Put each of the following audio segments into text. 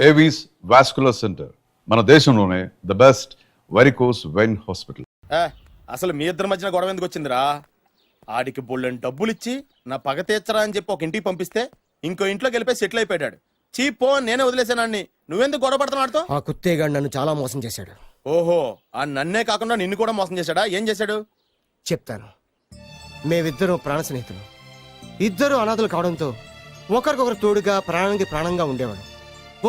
Avis vascular centre, మన దేశంలోనే the best varicose vein hospital. అసలు మీ ఇద్దరి మధ్యన గొడవ ఎందుకు వచ్చిందిరా? ఆడికి బొళ్ళని డబ్బులు ఇచ్చి నా పగ తీర్చరా అని చెప్పి ఒక ఇంటికి పంపిస్తే ఇంకో ఇంట్లోకి వెళ్ళిపోయి సెటిల్ అయిపోయాడు. చీపో నేనే వదిలేసానాన్ని, నువ్వెందుకు గొడవ పడుతున్నాడుతో? ఆ కుత్తేగాడు నన్ను చాలా మోసం చేశాడు. ఓహో, ఆ నన్నే కాకుండా నిన్ను కూడా మోసం చేశాడా? ఏం చేశాడు చెప్తాను. మేమిద్దరం ప్రాణ స్నేహితులు. ఇద్దరు అనాథలు కావడంతో ఒకరికొకరు తోడుగా ప్రాణానికి ప్రాణంగా ఉండేవాళ్ళం.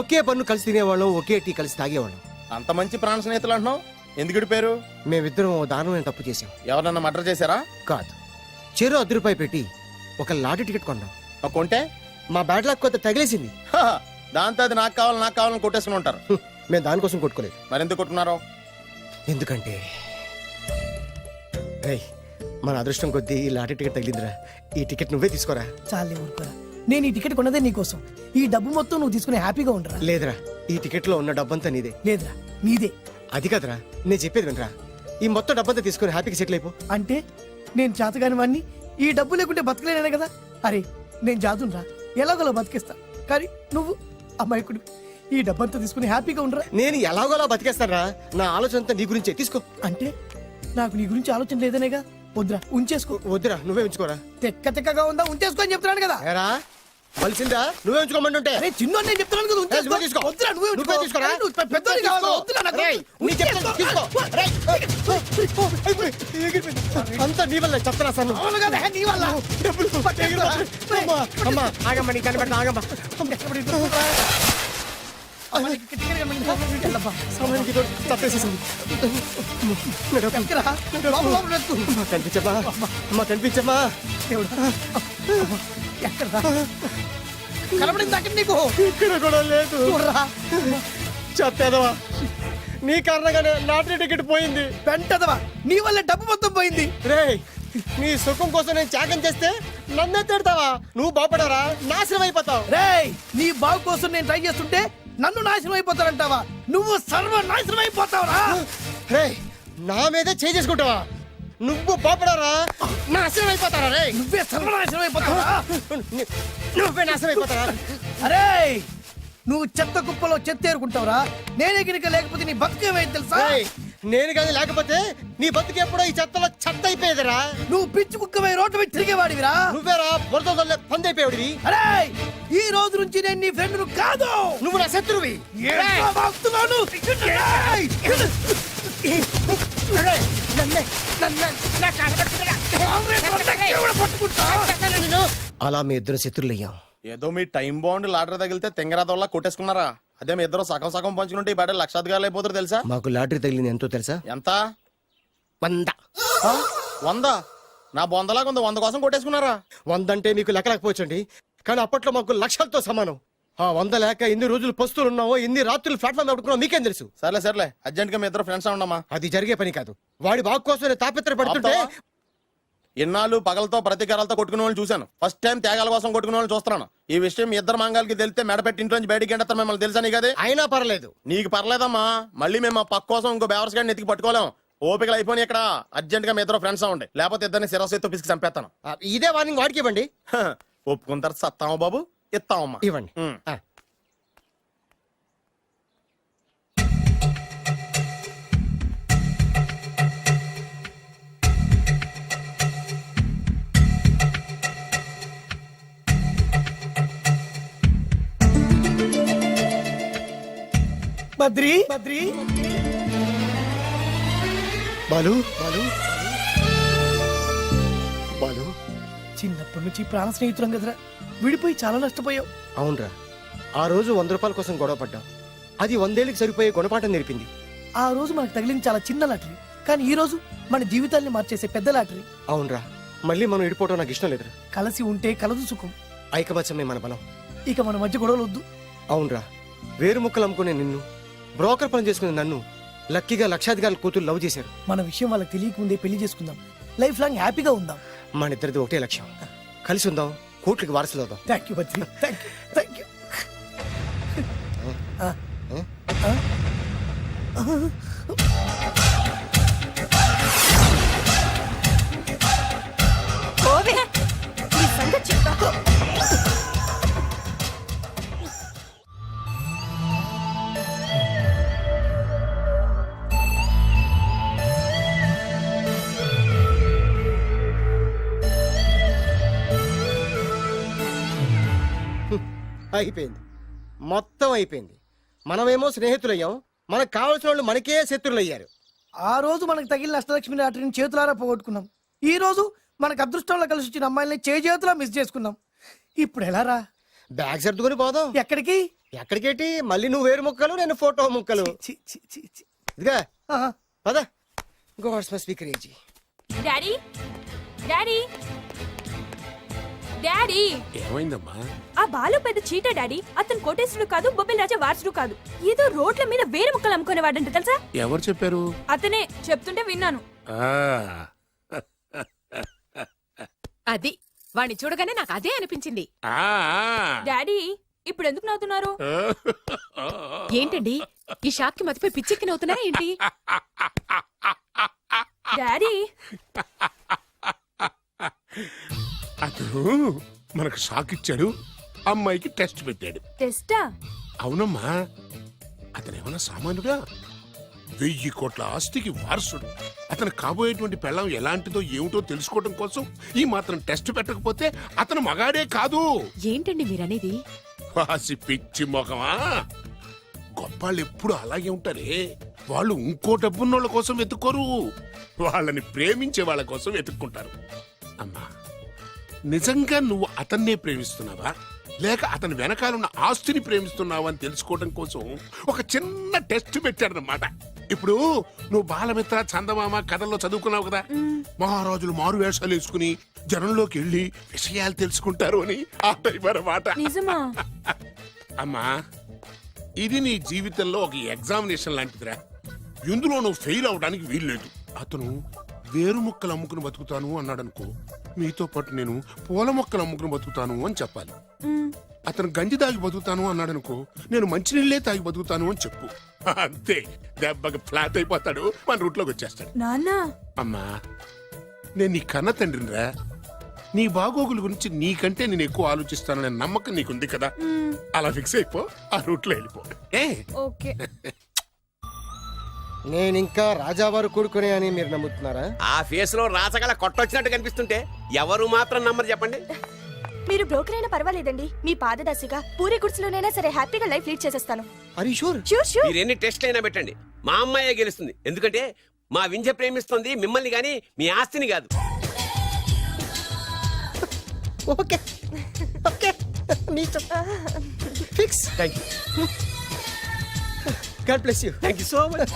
ఒకే పన్ను కలిసి తినేవాళ్ళం, ఒకే టీ కలిసి తాగేవాళ్ళం. అంత మంచి ప్రాణ స్నేహితులు అంటున్నావు, ఎందుకు విడిపోయారు? మేమిద్దరం దారుణమైన తప్పు చేశాం. ఎవరన్నా మర్డర్ చేశారా? కాదు, చెరో ₹10 పెట్టి ఒక లాటరీ టికెట్ కొన్నాం. కొంటే మా బ్యాడ్ లక్ కొత్త తగిలేసింది. దాంతో అది నాకు కావాలని కొట్టేసుకుని ఉంటారు. మేము దానికోసం కొట్టుకోలేదు. మరెందుకు కొట్టుకున్నారు? ఎందుకంటే మన అదృష్టం కొద్దీ ఈ లాటరీ టికెట్ తగిలిందిరా. ఈ టికెట్ నువ్వే తీసుకోరా. చాలే ఊరుకోరా, నేను ఈ టికెట్ కొన్నదే నీకోసం. ఈ డబ్బు మొత్తం నువ్వు తీసుకుని హ్యాపీగా ఉండరా. లేదురా, ఈ టికెట్ లో ఉన్న డబ్బంతా నీదే. లేదురా, నీదే. అది కాదురా, నేను చెప్పేది వినరా. ఈ మొత్తం డబ్బంతా తీసుకుని హ్యాపీగా సెటిల్ అయిపో. అంటే నేను చేతగాని వాడిని, ఈ డబ్బు లేకుంటే బతకలేనే కదా. అరే నేను జాతునరా, ఎలాగోలా బతికేస్తా. కానీ నువ్వు అమాయకుడు, ఈ డబ్బంతా తీసుకుని హ్యాపీగా ఉండరా. నేను ఎలాగోలా బతికేస్తారా, నా ఆలోచన అంతా నీ గురించే. తీసుకో. అంటే నాకు నీ గురించి ఆలోచన లేదనేగా. వద్దురా, ఉంచేసుకో. వద్దురా, నువ్వే ఉంచుకోరా. తెక్కగా ఉందా, ఉంచేసుకో అని చెప్తున్నాను కదా. ఏరా కలిసిందా? నువ్వే ఉంచుకోమంటుంటే. అరే చిన్న నేను చెప్తున్నాను కదా, ఉంచేసుకో. తీసుకో. వద్దురా, నువ్వే తీసుకోరా. పెద్దోని కావాలా? వద్దురా నాకు. నీ చెప్తాను, తీసుకో. అంతా నీ వల్ల చెప్తారా సార్. అవును కదా, నీ వల్ల. అమ్మా ఆగమ్మా, నీ కనిపెట్టిన ఆగమ్మా. కనిపించమ్మా, అమ్మా కనిపించమ్మా. కనపడింది అక్కడ నీకు? ఇక్కడ కూడా లేదు. చెప్పేదవా, నీ కారణంగానే లాటరీ టికెట్ పోయింది. వెంటదవా, నీ వల్ల డబ్బు మొత్తం పోయింది. రే, నీ సుఖం కోసం నేను త్యాగం చేస్తే నన్నే తిడతావా? నువ్వు బాగుపడరా, నాశనం అయిపోతావు. రే, నీ బాగు కోసం నేను ట్రై చేస్తుంటే నన్ను నాశనం అయిపోతానంటావా? నువ్వు సర్వనాశనం అయిపోతావురా. రే, నా మీదే చేసుకుంటావా? నువ్వు బాగుపడరా, నాశనం అయిపోతారా? రే, నువ్వే సర్వనాశనం అయిపోతావా? నువ్వే నాశనం అయిపోతారా? అరే, నువ్వు చెత్త కుప్పలో చెత్త ఏరుకుంటావురా. నేనే గినక లేకపోతే నీ బతుకేమైంది తెలుసా? నేను కానీ లేకపోతే నీ బతుకు ఎప్పుడో ఈ చెత్తలో చెత్త అయిపోయేదిరా. నువ్వు పిచ్చి కుక్కమై రోడ్డు మీద తిరిగేవాడివిరా. నువ్వేరా బురదలే పంది అయిపోయాడివి. అరే, ఈ రోజు నుంచి నేను నీ ఫ్రెండ్ కాదు, నువ్వు నా శత్రువి. అలా మీ ఇద్దరు శత్రులయ్యాం. ఏదో మీ టైం బాండ్ లాటరీ తగిలితే తెంగరాదోళ్ళ కొట్టేసుకున్నారా? అదే మీ ఇద్దరు సగం సగం పంచుకుంటే ఈ బయట లక్షాధికారులు అయిపోతారు తెలుసా? మాకు లాటరీ తగిలింది ఎంతో తెలుసా? ఎంత? 100. 100? నా బొందలాగా ఉంది, 100 కోసం కొట్టేసుకున్నారా? 100 అంటే మీకు లెక్క లేకపోవచ్చండి, కానీ అప్పట్లో మాకు లక్షలతో సమానం. ఆ 100 లేక ఎన్ని రోజులు పస్తులు ఉన్నావో, ఎన్ని రాత్రులు ప్లాట్ఫామ్ ఆడుకున్నావో మీకేం తెలుసు? సర్లే అర్జెంట్ గా మీ ఇద్దరు ఫ్రెండ్స్ ఉండమ్మా. అది జరిగే పని కాదు. వాడి బాగు కోసం తాపిత్ర పడుతుంటే ఇన్నాళ్ళు పగలతో ప్రతీకారాలతో కొట్టుకునే వాళ్ళు చూశాను. ఫస్ట్ టైం త్యాగాల కోసం కొట్టుకునే వాళ్ళు చూస్తున్నాను. ఈ విషయం మీ ఇద్దరు మంగాలకి తెలిస్తే మెడపెట్టి ఇంట్లోంచి బయటికి ఎండతారు. మిమ్మల్ని తెలుసా నీకు? అదే అయినా పర్లేదు. నీకు పర్లేదమ్మా, మళ్ళీ మేము ఆ పక్క కోసం ఇంకో బేవర్స్ గాడిని ఎత్తికి పట్టుకోలేం. ఓపికలు అయిపోయి ఇక్కడ అర్జెంట్ గా మీ ఇద్దరు ఫ్రెండ్స్ అవ్వండి, లేకపోతే ఇద్దరిని శిరస్సుతో పిసికి చంపేస్తాను. ఇదే వార్నింగ్ వాడికి ఇవ్వండి. ఒప్పుకుంటారు సత్తామా బాబు? ఇస్తామమ్మా, ఇవ్వండి. బద్రి బాలు చిన్నప్పటి నుంచి ప్రాణ స్నేహితులం కదరా, విడిపోయి చాలా నష్టపోయావు. అవునరా, ఆ రోజు ₹100 కోసం గొడవ పడ్డాం. అది 100 ఏళ్ళకి సరిపోయే గుణపాఠం నేర్పింది. ఆ రోజు మనకు తగిలింది చాలా చిన్న లాటరీ, కానీ ఈ రోజు మన జీవితాన్ని మార్చేసే పెద్ద లాటరీ. అవునరా, మళ్ళీ మనం విడిపోవడం నాకు ఇష్టం లేదురా. కలిసి ఉంటే కలదు సుఖం. ఐకమత్యమే మన బలం. ఇక మన మధ్య గొడవలు వద్దు. అవునరా, వేరు ముక్కలు అమ్ముకునే నిన్ను, బ్రోకర్ పని చేసుకునే నన్ను లక్కీగా లక్షాధికారుల కూతురు లవ్ చేశారు. మన విషయం వాళ్ళకి తెలియకముందే పెళ్లి చేసుకుందాం, లైఫ్ లాంగ్ హ్యాపీగా ఉందాం. మన ఇద్దరిది ఒకటే లక్ష్యం, కలిసి ఉందాం, కోట్లకి వారసులు అవుదాం. Thank you Badri, thank you. అయిపోయింది, మొత్తం అయిపోయింది. మనమేమో స్నేహితులయ్యాం, మనకు కావాల్సిన వాళ్ళు మనకే శత్రులయ్యారు. ఆ రోజు మనకు తగిలిన అష్టలక్ష్మి లాటరీని చేతులారా పోగొట్టుకున్నాం. ఈ రోజు మనకు అదృష్టంలో కలిసి వచ్చిన అమ్మాయిల్ని చేతులా మిస్ చేసుకున్నాం. ఇప్పుడు ఎలా రా? బ్యాగ్ సర్దుకొని పోదాం. ఎక్కడికి? ఎక్కడికేటి? మళ్ళీ నువ్వు వేరు ముక్కలు, నేను ఫోటో ముక్కలు. చి, చి, చి, చి. ఇదిగా ఆహా. పద. God's must be crazy. Daddy daddy daddy ఏమైందమ్మా? ఆ బాలు పెద్ద చీట డాడీ. అతను కోటేశ్వరుడు కాదు, బొబ్బిల్ రాజా వారసుడు కాదు. ఏదో రోడ్ల మీద వేరే ముక్కలు అమ్ముకునేవాడంట తెలుసా? ఎవరు చెప్పారు? అతనే చెప్తుంటే విన్నాను. ఆ, అది వాణ్ణి చూడగానే నాకు అదే అనిపించింది. ఆ, డాడీ ఇప్పుడు ఎందుకు నవ్వుతున్నారు? ఏంటండి ఈ షాక్ కి మతిపోయి పిచ్చెక్కి నవ్వుతున్నారా ఏంటి? డాడీ అతను మనకు షాక్ ఇచ్చాడు, అమ్మాయికి టెస్ట్ పెట్టాడు. టెస్టా? అవునమ్మా, అతను ఏమన్నా సామాన్యుడా? 1000 కోట్ల ఆస్తికి వారసుడు. అతను కాబోయేటువంటి పెళ్ళం ఎలాంటిదో ఏమిటో తెలుసుకోవడం కోసం ఈ మాత్రం టెస్ట్ పెట్టకపోతే అతను మగాడే కాదు. ఏంటండి మీరనేది? వాసి పిచ్చి మొఖమా, గొప్పాళ్ళు ఎప్పుడు అలాగే ఉంటారే. వాళ్ళు ఇంకో డబ్బున్నోళ్ళ కోసం వెతుక్కోరు, వాళ్ళని ప్రేమించే వాళ్ళ కోసం వెతుక్కుంటారు. అమ్మా, నిజంగా నువ్వు అతన్నే ప్రేమిస్తున్నావా లేక అతని వెనకాలన్న ఆస్తిని ప్రేమిస్తున్నావా అని తెలుసుకోవడం కోసం ఒక చిన్న టెస్ట్ పెట్టాడనమాట. ఇప్పుడు నువ్వు బాలమిత్ర, చందమామ కథల్లో చదువుకున్నావు కదా, మహారాజులు మారు వేషాలు వేసుకుని జనంలోకి వెళ్ళి విషయాలు తెలుసుకుంటారు అని ఆ టైప్ అన్నమాట. నిజమా? అమ్మా, ఇది నీ జీవితంలో ఒక ఎగ్జామినేషన్ లాంటిదిరా. ఇందులో నువ్వు ఫెయిల్ అవడానికి వీల్లేదు. అతను వేరు మొక్కలు అమ్ముకుని బతుకుతాను అన్నాడనుకో, మీతో పాటు నేను పూల మొక్కలు అమ్ముకుని బతుకుతాను అని చెప్పాలి. అతను గంజి తాగి బతుకుతాను అన్నాడనుకో, నేను మంచినీళ్ళే తాగి బతుకుతాను అని చెప్పు. అంతే, దెబ్బకి ఫ్లాట్ అయిపోతాడు, మన రూట్లోకి వచ్చేస్తాడు. నాన్న అమ్మా, నేను నీ కన్న తండ్రినిరా. నీ బాగోగుల గురించి నీకంటే నేను ఎక్కువ ఆలోచిస్తాననే నమ్మకం నీకుంది కదా. అలా ఫిక్స్ అయిపో, ఆ రూట్లో వెళ్ళిపో. ఏ ఓకే. నేనింకా రాజావారు కూడుకునే అని మీరు నమ్ముతున్నారా? ఆ ఫేస్ లో రాసగల కొట్టొచ్చినట్టు కనిపిస్తుంటే ఎవరు మాత్రం నమ్మరు చెప్పండి. మీరు బ్రోకర్ అయినా పర్వాలేదండి. మీ పాదదాసిగా పూరి గుడిసెలోనైనా సరే హ్యాపీగా లైఫ్ లీడ్ చేసేస్తాను. అరే షూర్. Sure sure. మీరు ఎన్ని టెస్ట్లు అయినా పెట్టండి, మా అమ్మాయే గెలుస్తుంది. ఎందుకంటే మా వింజ ప్రేమిస్తుంది మిమ్మల్ని గాని మీ ఆస్తిని కాదు. Okay okay, fix. Thank you. God bless you. Thank you so much.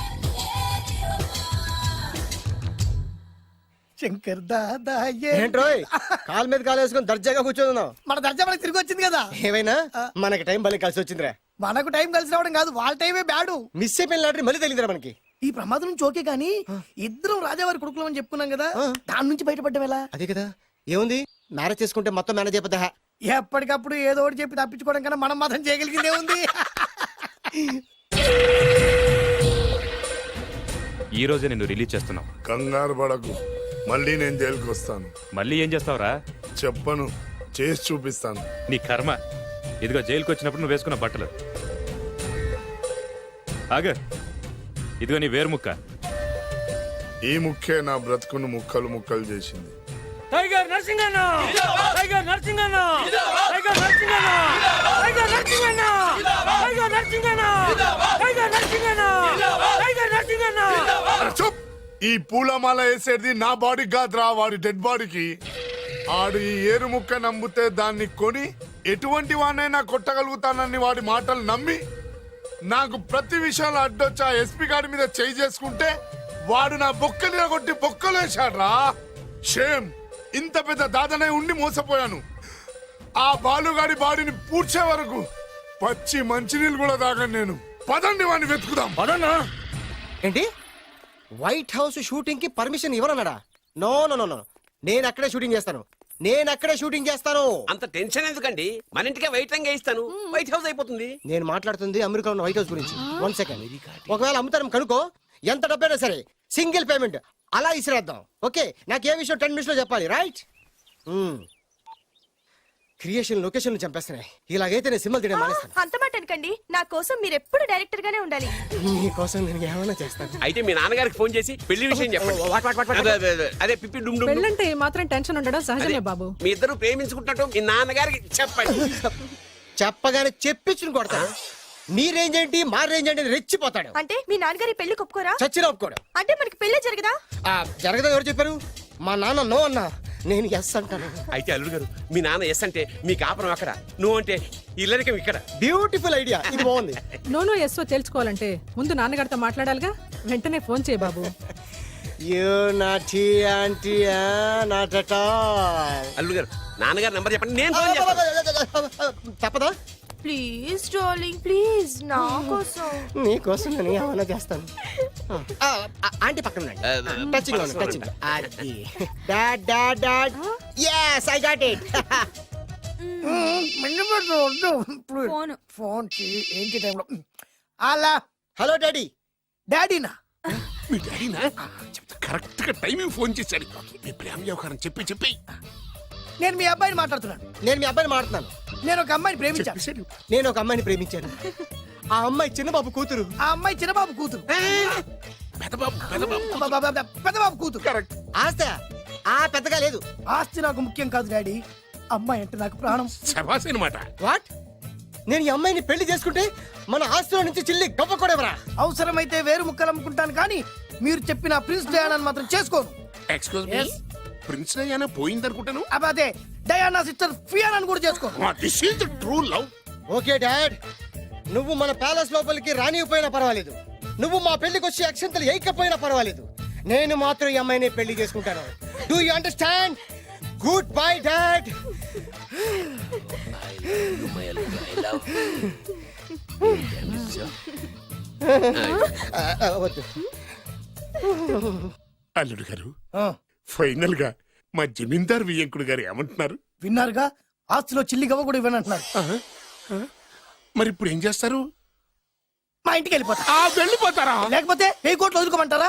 Shankar Dada ఏంట్రోయ్ కాలు మీద కాలు వేసుకొని దర్జాగా కూర్చోదున్నావు? మన దర్జా మనకి తిరిగి వచ్చింది కదా. ఏమైనా మనకి టైం భలే కలిసి వచ్చిందిరా. మనకు టైం కలిసి రావడం కాదు, వాళ్ళ టైమే బ్యాడు. మిస్ అయిపోయిన లాటరీ మళ్ళీ తెలియదురా మనకి. ఈ ప్రమాదం నుంచి ఓకే గానీ ఇద్దరం రాజావారి కొడుకులు అని చెప్పుకున్నాం కదా, దాని నుంచి బయటపడ్డం ఎలా? అదే కదా, ఏముంది మ్యారేజ్ చేసుకుంటే మొత్తం మేనేజ్ అయిపోతా. ఎప్పటికప్పుడు ఏదో ఒకటి చెప్పి తప్పించుకోవడం కన్నా మనం మాత్రం చేయగలిగిందే ఉంది. ఈ రోజే నిన్ను రిలీజ్ చేస్తున్నావు. కంగారు పడకు, మళ్ళీ నేను జైలుకి వస్తాను. మళ్ళీ ఏం చేస్తావురా? చెప్పను, చేసి చూపిస్తాను. నీ కర్మ. ఇదిగో జైలుకి వచ్చినప్పుడు నువ్వు వేసుకున్న బట్టలు. ఆగ, ఇదిగో నీ వేరు ముక్క. ఈ ముక్కే నా బ్రతుకును ముక్కలు ముక్కలు చేసింది. టైగర్ నరసింగన్న, టైగర్ నరసింగన్న, టైగర్ నరసింగన్న, టైగర్ నరసింగన్న, టైగర్ నరసింగన్న, టైగర్ నరసింగన్న, టైగర్ నరసింగన్న. చూప్! ఈ పూలమాల వేసేది నా బాడీకి కాదురా, వాడి డెడ్ బాడీకి. ఆడు ఈ ఏరు ముక్క నమ్మితే దాన్ని కొని ఎటువంటి వాడినైనా కొట్టగలుగుతానని వాడి మాటలు నమ్మి నాకు ప్రతి విషయంలో అడ్డొచ్చా ఎస్పీ గారి మీద చేయి చేసుకుంటే వాడు నా బొక్కలు కొట్టి బొక్కలు వేశాడ్రా. షేమ్! ఇంత పెద్ద దాదనే ఉండి మోసపోయాను. ఆ బాలుగాడి బాడీని పూడ్చే వరకు పచ్చి మంచినీళ్ళు కూడా తాగను నేను. పదండి వాడిని వెతుకుదాం. పదన్నా. ఏంటి వైట్ హౌస్ షూటింగ్ కి పర్మిషన్ ఇవ్వనన్నాడా? నో నో నో నో, నేను అక్కడే షూటింగ్ చేస్తాను, నేను అక్కడే షూటింగ్ చేస్తాను. అంత టెన్షన్ ఎందుకండి, మన ఇంటికే వైట్ రంగు వేయిస్తాను, వైట్ హౌస్ అయిపోతుంది. నేను మాట్లాడుతుంది అమెరికాలో ఉన్న వైట్ హౌస్ గురించి. 1 సెకండ్. ఒకవేళ అమ్ముతాను కనుకో, ఎంత డబ్బైనా సరే సింగిల్ పేమెంట్ అలా ఇసిరేద్దాం. ఓకే, నాకు ఏ విషయం 10 minutes లో చెప్పాలి, రైట్? Creation location చంపేస్తున్నాయి. ఇలాగైతే నేను సినిమాలు తీయడం మానేస్తాను. అంత మాట అనకండి, నా కోసం మీరు ఎప్పుడు డైరెక్టర్ గానే ఉండాలి. మీకోసం నేను ఏమైనా చేస్తాను. అయితే మీ నాన్నగారికి ఫోన్ చేసి పెళ్లి విషయం చెప్పండి. అదే పిప్పి డుమ్ డుమ్. పెళ్ళంటే మాత్రం టెన్షన్ ఉండడం సహజమే బాబు. మీ ఇద్దరు ప్రేమించుకుంటున్నట్టు మీ నాన్నగారికి చెప్పండి. చెప్పగానే చెప్పించుని కొడతాడు. మీ రేంజ్ ఏంటి మా రేంజ్ ఏంటి అని రెచ్చిపోతాడు. అంటే మీ నాన్నగారి పెళ్లి ఒప్పుకోరా? చచ్చినా ఒప్పుకోడు. అంటే మనకి పెళ్లి జరగదా? జరగదా ఎవరు చెప్పారు? మా నాన్న నో అన్నా, నేను ఎస్ అంటాను. అయితే అల్లుడు గారు మీ నాన్న ఎస్ అంటే మీ కాపురం అక్కడ, నువ్వు అంటే ఇల్లరికం ఇక్కడ. బ్యూటిఫుల్ ఐడియా, ఇది బాగుంది. నోనో ఎస్ఓ తెలుసుకోవాలంటే ముందు నాన్నగారితో మాట్లాడాలిగా. వెంటనే ఫోన్ చేయి బాబు. You naughty aunty not at all. అల్లుడు గారు నాన్నగారు నంబర్ చెప్పండి, నేను ఫోన్ చేస్తాను. తప్పదా? ప్లీజ్ డార్లింగ్ ప్లీజ్ నా కోసం. నీకోసం నేను ఏమైనా చేస్తాను. ఆంటీ పక్కన touching touching. Dad dad dad yes I got it. Phone phone ఏంటి టైంలో అలా. Hello daddy. డాడీనా? మీ డాడీనా? కరెక్ట్ గా టైమింగ్ ఫోన్ చేశాడు. మీ ప్రేమ వ్యవహారం చెప్పి నేను మీ అబ్బాయిని మాట్లాడుతున్నాను. నేను మీ అబ్బాయిని మాట్లాడుతున్నాను. నేను ఒక అమ్మాయిని ప్రేమించాను. చెప్పేశాడు. నేను ఒక అమ్మాయిని ప్రేమించాను. ఆ అమ్మాయి చిన్నబాబు కూతురు. ఆ అమ్మాయి చిన్నబాబు కూతురు. పెద్దబాబు కూతురు. కరెక్ట్. ఆస్తి పెద్దగా లేదు. ఆస్తి నాకు ముఖ్యం కాదు డాడీ, అమ్మాయి అంటే నాకు ప్రాణం. శబాస్ అనమాట. వాట్? నేను ఈ అమ్మాయిని పెళ్లి చేసుకుంటే మన ఆస్తిలో నుంచి చిల్లి గవ్వ కూడా ఎవరా? అవసరమైతే వేరు ముక్కలు అమ్ముకుంటాను కానీ మీరు చెప్పిన ప్రిన్స్ డయానాని మాత్రం చేసుకోను. ఎక్స్క్యూజ్ మీ, ప్రిన్స్ డయానా పోయిందనుకుంటాను. అదే డయానా సిస్టర్ ఫియానాని కూడా చేసుకోను. This is the true love. Okay dad, నువ్వు మన ప్యాలెస్ లోపలికి రానిపోయినా పర్వాలేదు, నువ్వు మా పెళ్లికి వచ్చి అక్షంతలు వేయకపోయినా పర్వాలేదు, నేను మాత్రం ఈ అమ్మాయిని పెళ్లి చేసుకుంటాను. Do you understand? Good bye dad. వద్దు. అల్లుడు గారు, ఫైనల్ గా మా జమీందార్ వియ్యంకుడు గారు ఏమంటున్నారు? విన్నారుగా, ఆస్తిలో చిల్లి గవ్వ కూడా ఇవ్వనంటున్నారు. మరి ఇప్పుడు ఏం చేస్తారు? మా ఇంటికి వెళ్ళిపోతా. వెళ్ళిపోతారా? లేకపోతే 1000 కోట్లు వదులుకోమంటారా?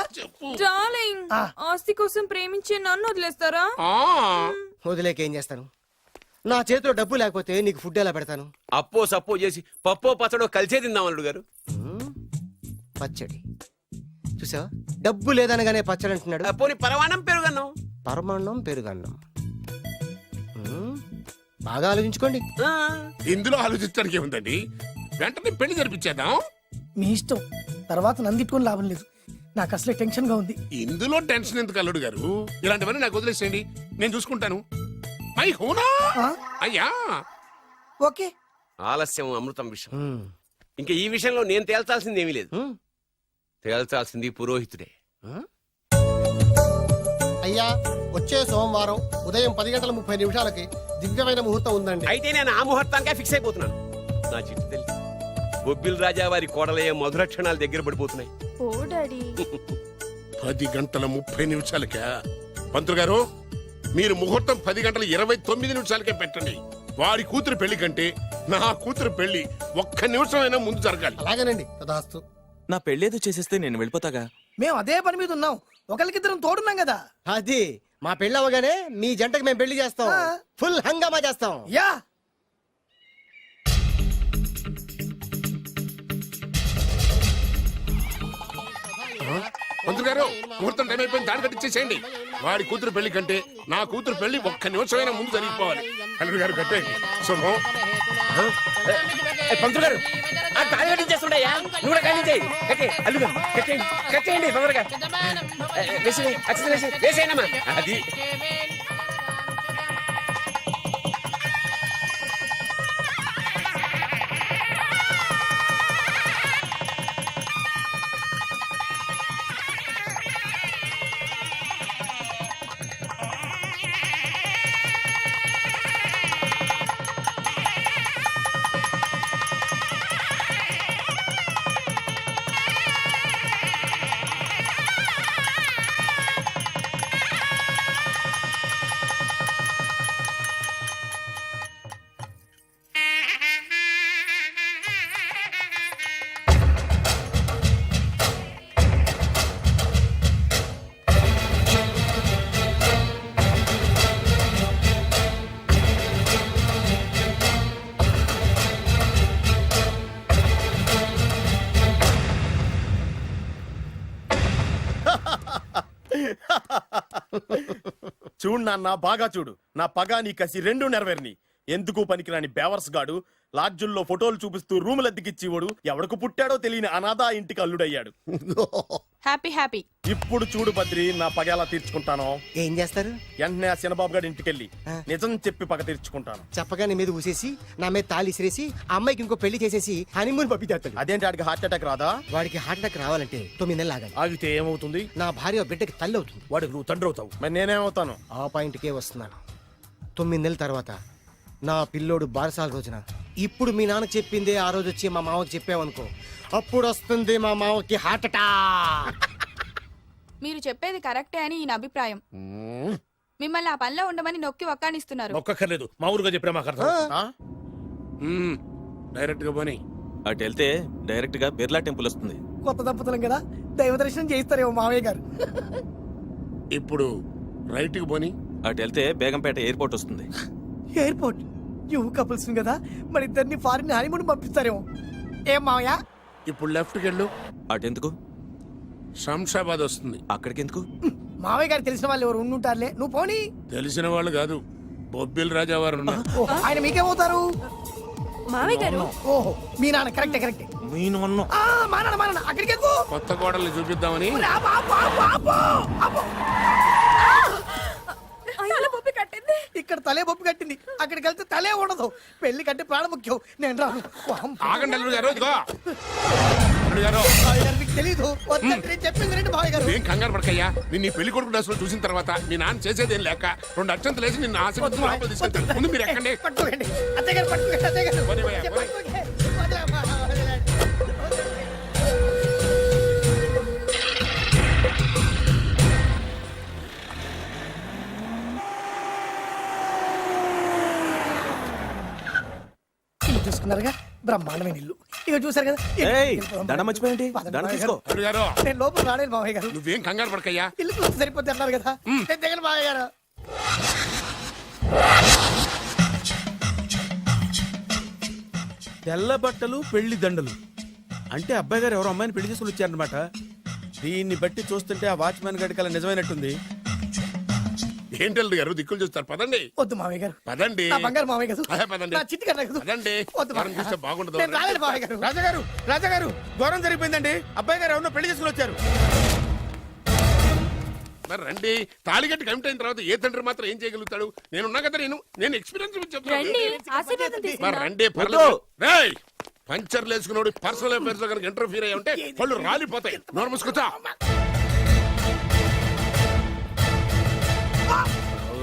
డార్లింగ్ ఆస్తి కోసం ప్రేమించే నన్ను వదిలేస్తారా? వదిలేక ఏం చేస్తాను? నా చేతిలో డబ్బు లేకపోతే నీకు ఫుడ్ ఎలా పెడతాను? అప్పో సప్పో చేసి పప్పో పచ్చడో కలిసే తిందాం అల్లుడు గారు. పచ్చడి చూసావా? డబ్బు లేదనగానే పచ్చడి అంటున్నాడు. పోనీ పరమాణం పెరుగన్నాం. పరమాన్నం పెరుగన్నం. బాగా ఆలోచించుకోండి. ఇందులో ఆలోచించడానికి ఏముందండి? వెంటనే పెళ్లి జరిపించేద్దాం. మీ ఇష్టం, తర్వాత నందిట్టుకొని లాభం లేదు. నాకు అసలే టెన్షన్ గా ఉంది. ఇందులో టెన్షన్ ఎందుకు అల్లుడు గారు? ఇలాంటివన్నీ నాకు వదిలేసేయండి, నేను చూసుకుంటాను. మై హూనా అయ్యా. ఓకే. ఆలస్యం అమృతం విషయం. ఇంకా ఈ విషయంలో నేను తేల్చాల్సింది ఏమీ లేదు. తేల్చాల్సింది పురోహితుడే. అయ్యా, వచ్చే సోమవారం ఉదయం 10:30 దివ్యమైన ముహూర్తం ఉందండి. అయితే నేను ఆ ముహూర్తానికే ఫిక్స్ అయిపోతున్నాను. నా చిట్టు తల్లి బొబ్బిల్ రాజా వారి కోడలయ్యే మధుర క్షణాలు దగ్గర పడిపోతున్నాయి. ఓ డాడీ 10:30 పంతులు గారు, మీరు ముహూర్తం 10:29 పెట్టండి. వారి కూతురు పెళ్లి కంటే నా కూతురు పెళ్లి 1 నిమిషమైనా ముందు జరగాలి. అలాగేనండి, తదాస్తు. నా పెళ్ళేదో చేసేస్తే నేను వెళ్ళిపోతాగా. మేము అదే పని మీద ఉన్నాం, ఒకరికిద్దరం తోడున్నాం కదా. అది మా పెళ్ళి అవ్వగానే మీ జంటకు మేము పెళ్లి చేస్తాం. ఫుల్ హంగామా చేస్తాం. యా. పంతులు గారు, ముహూర్తం టైం అయిపోయింది, దాడి కట్టించేసేయండి. వాడి కూతురు పెళ్లి కంటే నా కూతురు పెళ్లి 1 నిమిషమైనా ముందు జరిగిపోవాలి. అల్లుడు గారు కట్టేయండి. శుభం. పంతులు గారు ఆ తాళి కట్టించేస్తుండయా, నువ్వు కూడా కట్టించేయి. అల్లుడు గారు కట్టేయండి, కట్టేయండి తొందరగా. వేసేయనమ్మా. అది చూడు నాన్న, బాగా చూడు. నా పగ నీ కసి 2 నెరవేరిని. ఎందుకు పనికిరాని బేవర్స్ గాడు లాడ్జుల్లో ఫోటోలు చూపిస్తూ రూములు అద్దెకిచ్చివాడు ఎవడకు పుట్టాడో తెలియని అనాథ ఇంటికి అల్లుడయ్యాడు. Happy happy. ఇప్పుడు చూడు బద్రి, నా పగ ఎలా తీర్చుకుంటానో. ఏం చేస్తారు? వెంటనే ఆ చిన్నబాబు గారి ఇంటికెళ్ళి నిజం చెప్పి పగ తీర్చుకుంటాను. చెప్పగా నీ మీద ఊసేసి నా మీద తాళి ఇసిరేసి ఆ అమ్మాయికి ఇంకో పెళ్లి చేసేసి హనీమూన్ పంపిస్తాడు. అదేంటి ఆడికి హార్ట్ అటాక్ రాదా? వాడికి హార్ట్ అటాక్ రావాలంటే 9 నెలలు ఆగాలి. ఆగితే ఏమవుతుంది? నా భార్య బిడ్డకి తల్లి అవుతుంది. వాడికి నువ్వు తండ్రి అవుతావు. మరి నేనేమవుతాను? ఆ పాయింట్కే వస్తున్నాను. 9 నెలల తర్వాత నా పిల్లోడు బారసాల రోజున ఇప్పుడు మీ నాన్న చెప్పిందే ఆ రోజు వచ్చి మా మామకి చెప్పావనుకో, అప్పుడు వస్తుంది మా మామకి హార్ట్ అటాక్. మీరు చెప్పేది కరెక్టే అని ఈయన అభిప్రాయం. మిమ్మల్ని ఆ పనిలో ఉండమని నొక్కి ఒక్కానిస్తున్నారు. ఒక్కర్లేదు, మా ఊరుగా చెప్పినా మాకు అర్థం. డైరెక్ట్ గా పోనీ. అటు వెళ్తే డైరెక్ట్ గా బిర్లా టెంపుల్ వస్తుంది. కొత్త దంపతులం కదా, దైవ దర్శనం చేయిస్తారేమో మావయ్య గారు. ఇప్పుడు రైట్ కి పోనీ. అటు వెళ్తే బేగంపేట ఎయిర్పోర్ట్ వస్తుంది. ఎయిర్పోర్ట్ యూ కపుల్స్ కదా, మరి ఇద్దరిని ఫారిన్ హనీమూన్ పంపిస్తారేమో. ఏం మావయ్య? ఇప్పుడు లెఫ్ట్ కి వెళ్ళు. అటు ఎందుకు? శంషాబాద్ వస్తుంది. అక్కడికి ఎందుకు? మావయ్య గారు తెలిసిన వాళ్ళు ఎవరు ఉండుంటారులే, నువ్వు పోనీ. తెలిసిన వాళ్ళు కాదు, బొబ్బిల్ రాజా వారు ఉన్నారు. ఓహో, ఆయన మీకేమవుతారు? మావయ్య గారు ఓహో, మీ నాన్న. కరెక్టే కరెక్టే. మా నాన్న అక్కడికి ఎక్కువ. కొత్త కోడల్ని చూపిద్దామని. ఇక్కడ తలే బొప్పి కట్టింది, అక్కడికి వెళ్తే తలే ఉండదు. పెళ్లి కంటే ప్రాణం ముఖ్యం. నేను రాను. ఆగండి అల్లుడు గారు, ఇదిగో. అల్లుడు గారు, మావయ్య గారు మీకు తెలీదు. వద్దంటే నేను చెప్పింది రండి మావయ్య గారు. ఏం కంగారు పడకయ్యా. నిన్ను ఈ పెళ్లి కొడుకు డ్రెస్ లో చూసిన తర్వాత మీ నాన్న చేసేదేం లేక 2 అక్షంతలు వేసి నిన్ను ఆశీర్వదించి లోపలికి తీసుకెళ్తాడు. ముందు మీరు ఎక్కండి. పట్టుకోండి అత్తయ్య గారు, పట్టుకోండి అత్తయ్య గారు. పోనీవయ్యా, పోనీ. పట్టుకోండి. వదలమ్మా, వదలండి. ఇల్లు చూసుకున్నారుగా, బ్రహ్మాండమైన ఇల్లు. ఇక చూసారు కదా, ఏయ్, దండం మర్చిపోయింది. దండం తీసుకో. అల్లుడు గారు, నేను లోపల రాలేదు మావయ్య గారు. నువ్వేం కంగారు పడకయ్యా. ఇల్లు చూస్తే సరిపోతే అన్నారు కదా, నేను దిగను మావయ్య గారు. తెల్ల బట్టలు పెళ్లి దండలు అంటే అబ్బాయి గారు ఎవరో అమ్మాయిని పెళ్లి చేసుకుని వచ్చారనమాట. దీన్ని బట్టి చూస్తుంటే ఆ వాచ్మెన్ గడి కల నిజమైనట్టుంది. ఏంటి అల్లుడు గారు దిక్కులు చూస్తారు? పదండి. వద్దు మావయ్య గారు. పదండి. నా బంగారు మావయ్య గారు. అదే పదండి. నా చిట్టి కన్నా కదా. పదండి. వద్దు ఎవరిని మావయ్య చూస్తే గారు. బాగుండదు. నేను రాలేదు మావయ్య గారు. రాజాగారు, రాజాగారు, ఘోరం జరిగిపోయిందండి. అబ్బాయి గారు ఎవరినో పెళ్లి చేసుకుని వచ్చారు. మరి రండి. తాళిగట్టి కమిట్ అయిన తర్వాత ఏ తండ్రి మాత్రం ఏం చేయగలుగుతాడు? నేనున్నా కదా, నేను ఎక్స్పీరియన్స్ రండి, చెప్తాను. ఆశీర్వాదం మరి తీసుకుందాం. రండి, పర్లేదు. రేయ్, పంచర్లు వేసుకున్నాడు పర్సనల్ అఫైర్స్ లో కనుక ఇంటర్ఫీర్ అయ్యి ఉంటే వాళ్ళు రాలిపోతాయి. నోరు మూసుకొచ్చా.